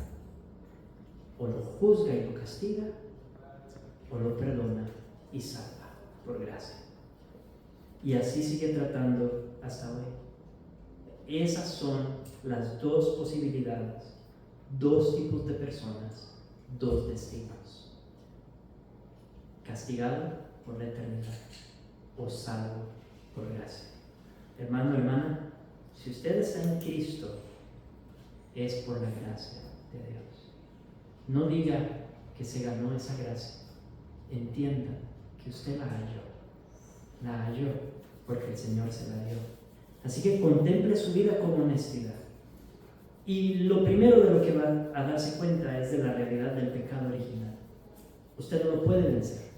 Speaker 1: O lo juzga y lo castiga, o lo perdona y salva por gracia. Y así sigue tratando hasta hoy. Esas son las dos posibilidades, dos tipos de personas, dos destinos. Castigado por la eternidad o salvo por gracia. Hermano, hermana, si usted está en Cristo, es por la gracia de Dios. No diga que se ganó esa gracia. Entienda que usted la halló porque el Señor se la dio. Así que contemple su vida con honestidad. Y lo primero de lo que va a darse cuenta es de la realidad del pecado original. Usted no lo puede vencer.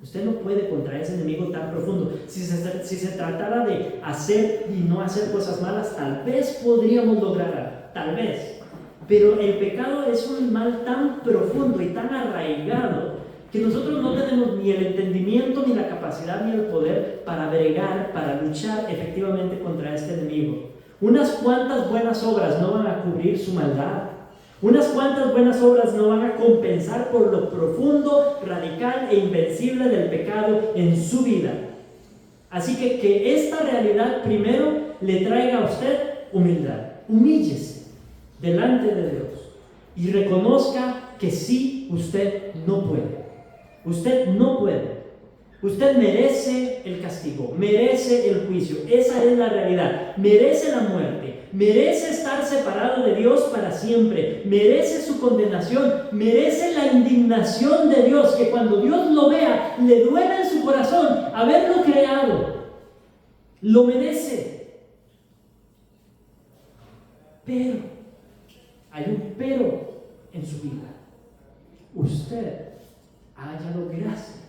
Speaker 1: Usted no puede contra ese enemigo tan profundo. Si se tratara de hacer y no hacer cosas malas, tal vez podríamos lograrlo, tal vez. Pero el pecado es un mal tan profundo y tan arraigado que nosotros no tenemos ni el entendimiento, ni la capacidad, ni el poder para bregar, para luchar efectivamente contra este enemigo. Unas cuantas buenas obras no van a cubrir su maldad. Unas cuantas buenas obras no van a compensar por lo profundo, radical e invencible del pecado en su vida. Así que esta realidad primero le traiga a usted humildad. Humíllese delante de Dios y reconozca que sí, usted no puede. Usted no puede. Usted merece el castigo, merece el juicio. Esa es la realidad. Merece la muerte, merece estar separado de Dios para siempre, merece su condenación, merece la indignación de Dios, que cuando Dios lo vea, le duele en su corazón haberlo creado. Lo merece. Pero, hay un pero en su vida. Usted ha hallado gracia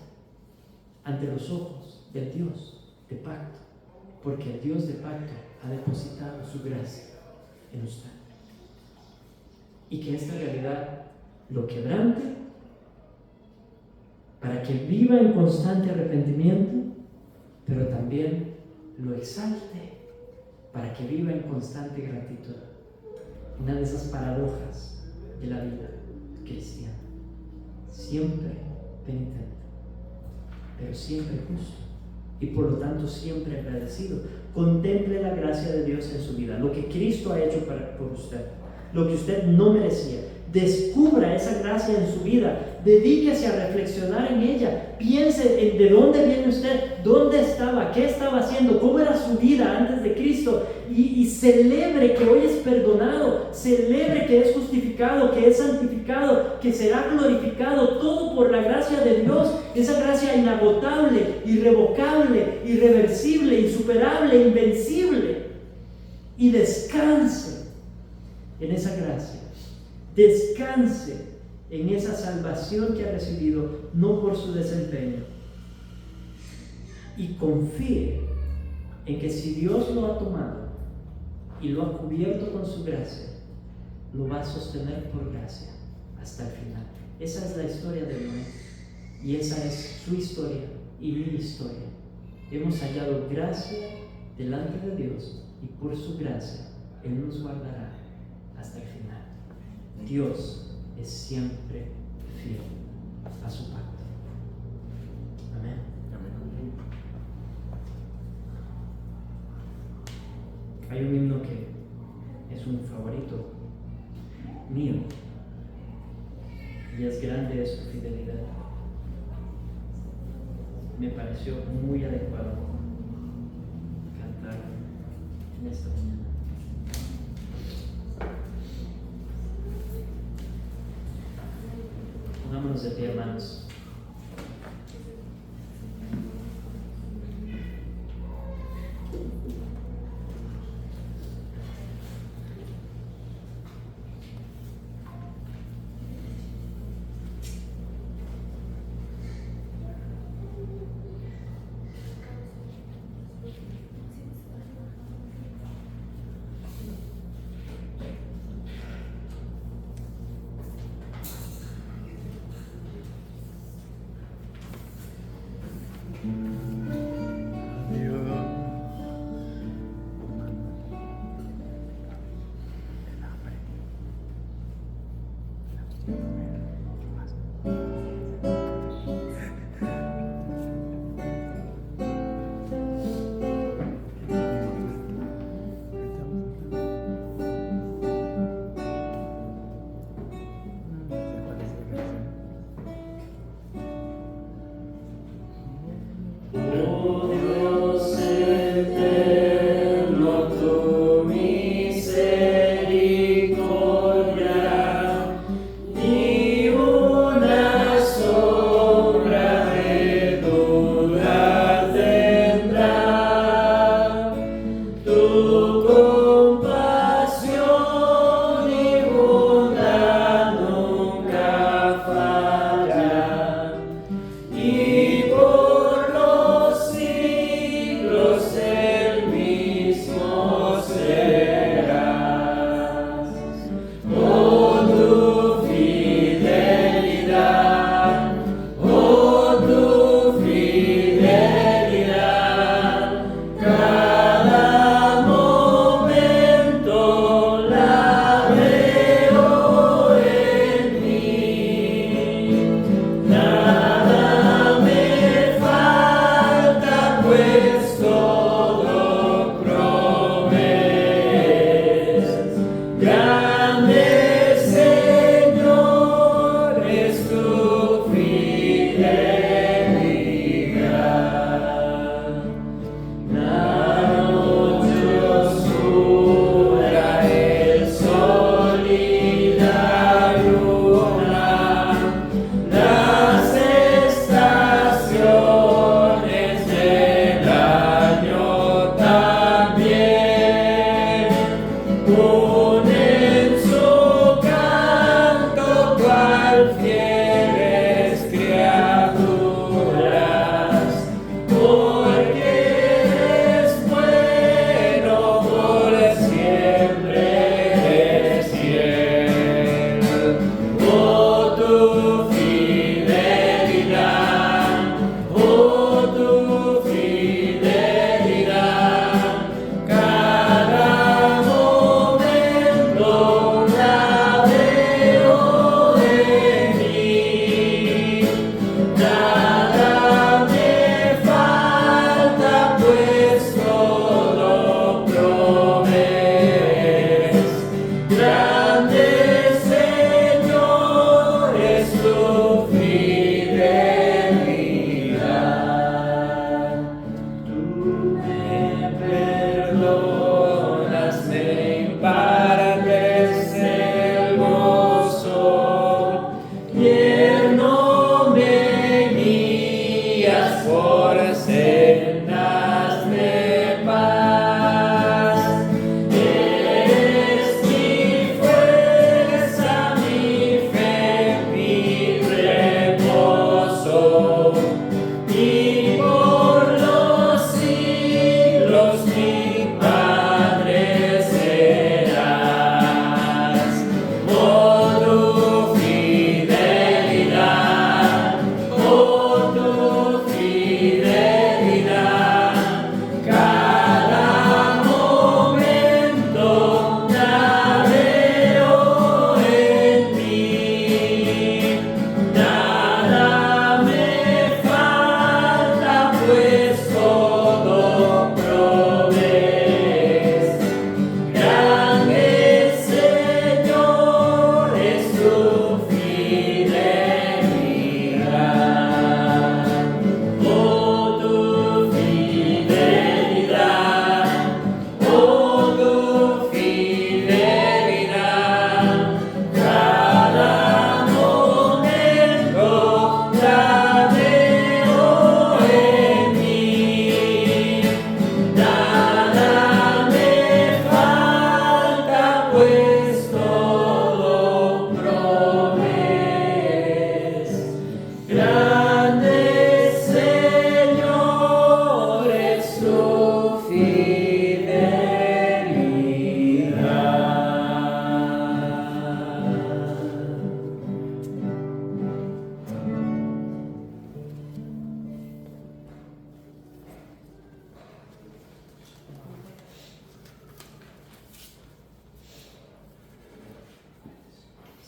Speaker 1: ante los ojos del Dios de pacto, porque el Dios de pacto ha depositado su gracia en usted. Y que esta realidad lo quebrante para que viva en constante arrepentimiento, pero también lo exalte para que viva en constante gratitud. Una de esas paradojas de la vida cristiana. Siempre penitente, pero siempre justo y por lo tanto siempre agradecido. Contemple la gracia de Dios en su vida, lo que Cristo ha hecho por usted, lo que usted no merecía. Descubra esa gracia en su vida, dedíquese a reflexionar en ella, piense en de dónde viene usted, dónde estaba, qué estaba haciendo, cómo era su vida antes de Cristo y celebre que hoy es perdonado, celebre que es justificado, que es santificado, que será glorificado, todo por la gracia de Dios, esa gracia inagotable, irrevocable, irreversible, insuperable, invencible, y descanse en esa gracia. Descanse en esa salvación que ha recibido, no por su desempeño. Y confíe en que si Dios lo ha tomado y lo ha cubierto con su gracia, lo va a sostener por gracia hasta el final. Esa es la historia de Noé. Y esa es su historia y mi historia. Hemos hallado gracia delante de Dios y por su gracia Él nos guardará hasta el final. Dios es siempre fiel a su pacto. Amén. Hay un himno que es un favorito mío y es grande su fidelidad. Me pareció muy adecuado cantar en esta mañana. Ponémonos de pie, hermanos.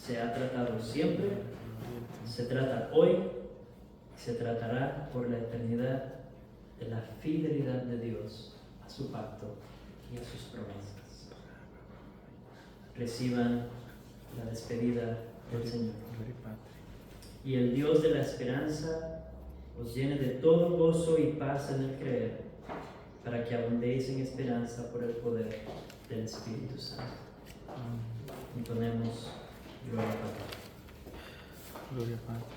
Speaker 1: Se ha tratado siempre, se trata hoy y se tratará por la eternidad de la fidelidad de Dios a su pacto y a sus promesas. Reciban la despedida del Señor. Y el Dios de la esperanza os llene de todo gozo y paz en el creer, para que abundéis en esperanza por el poder del Espíritu Santo. Y ponemos gloria a Padre.
Speaker 5: Gloria a Padre.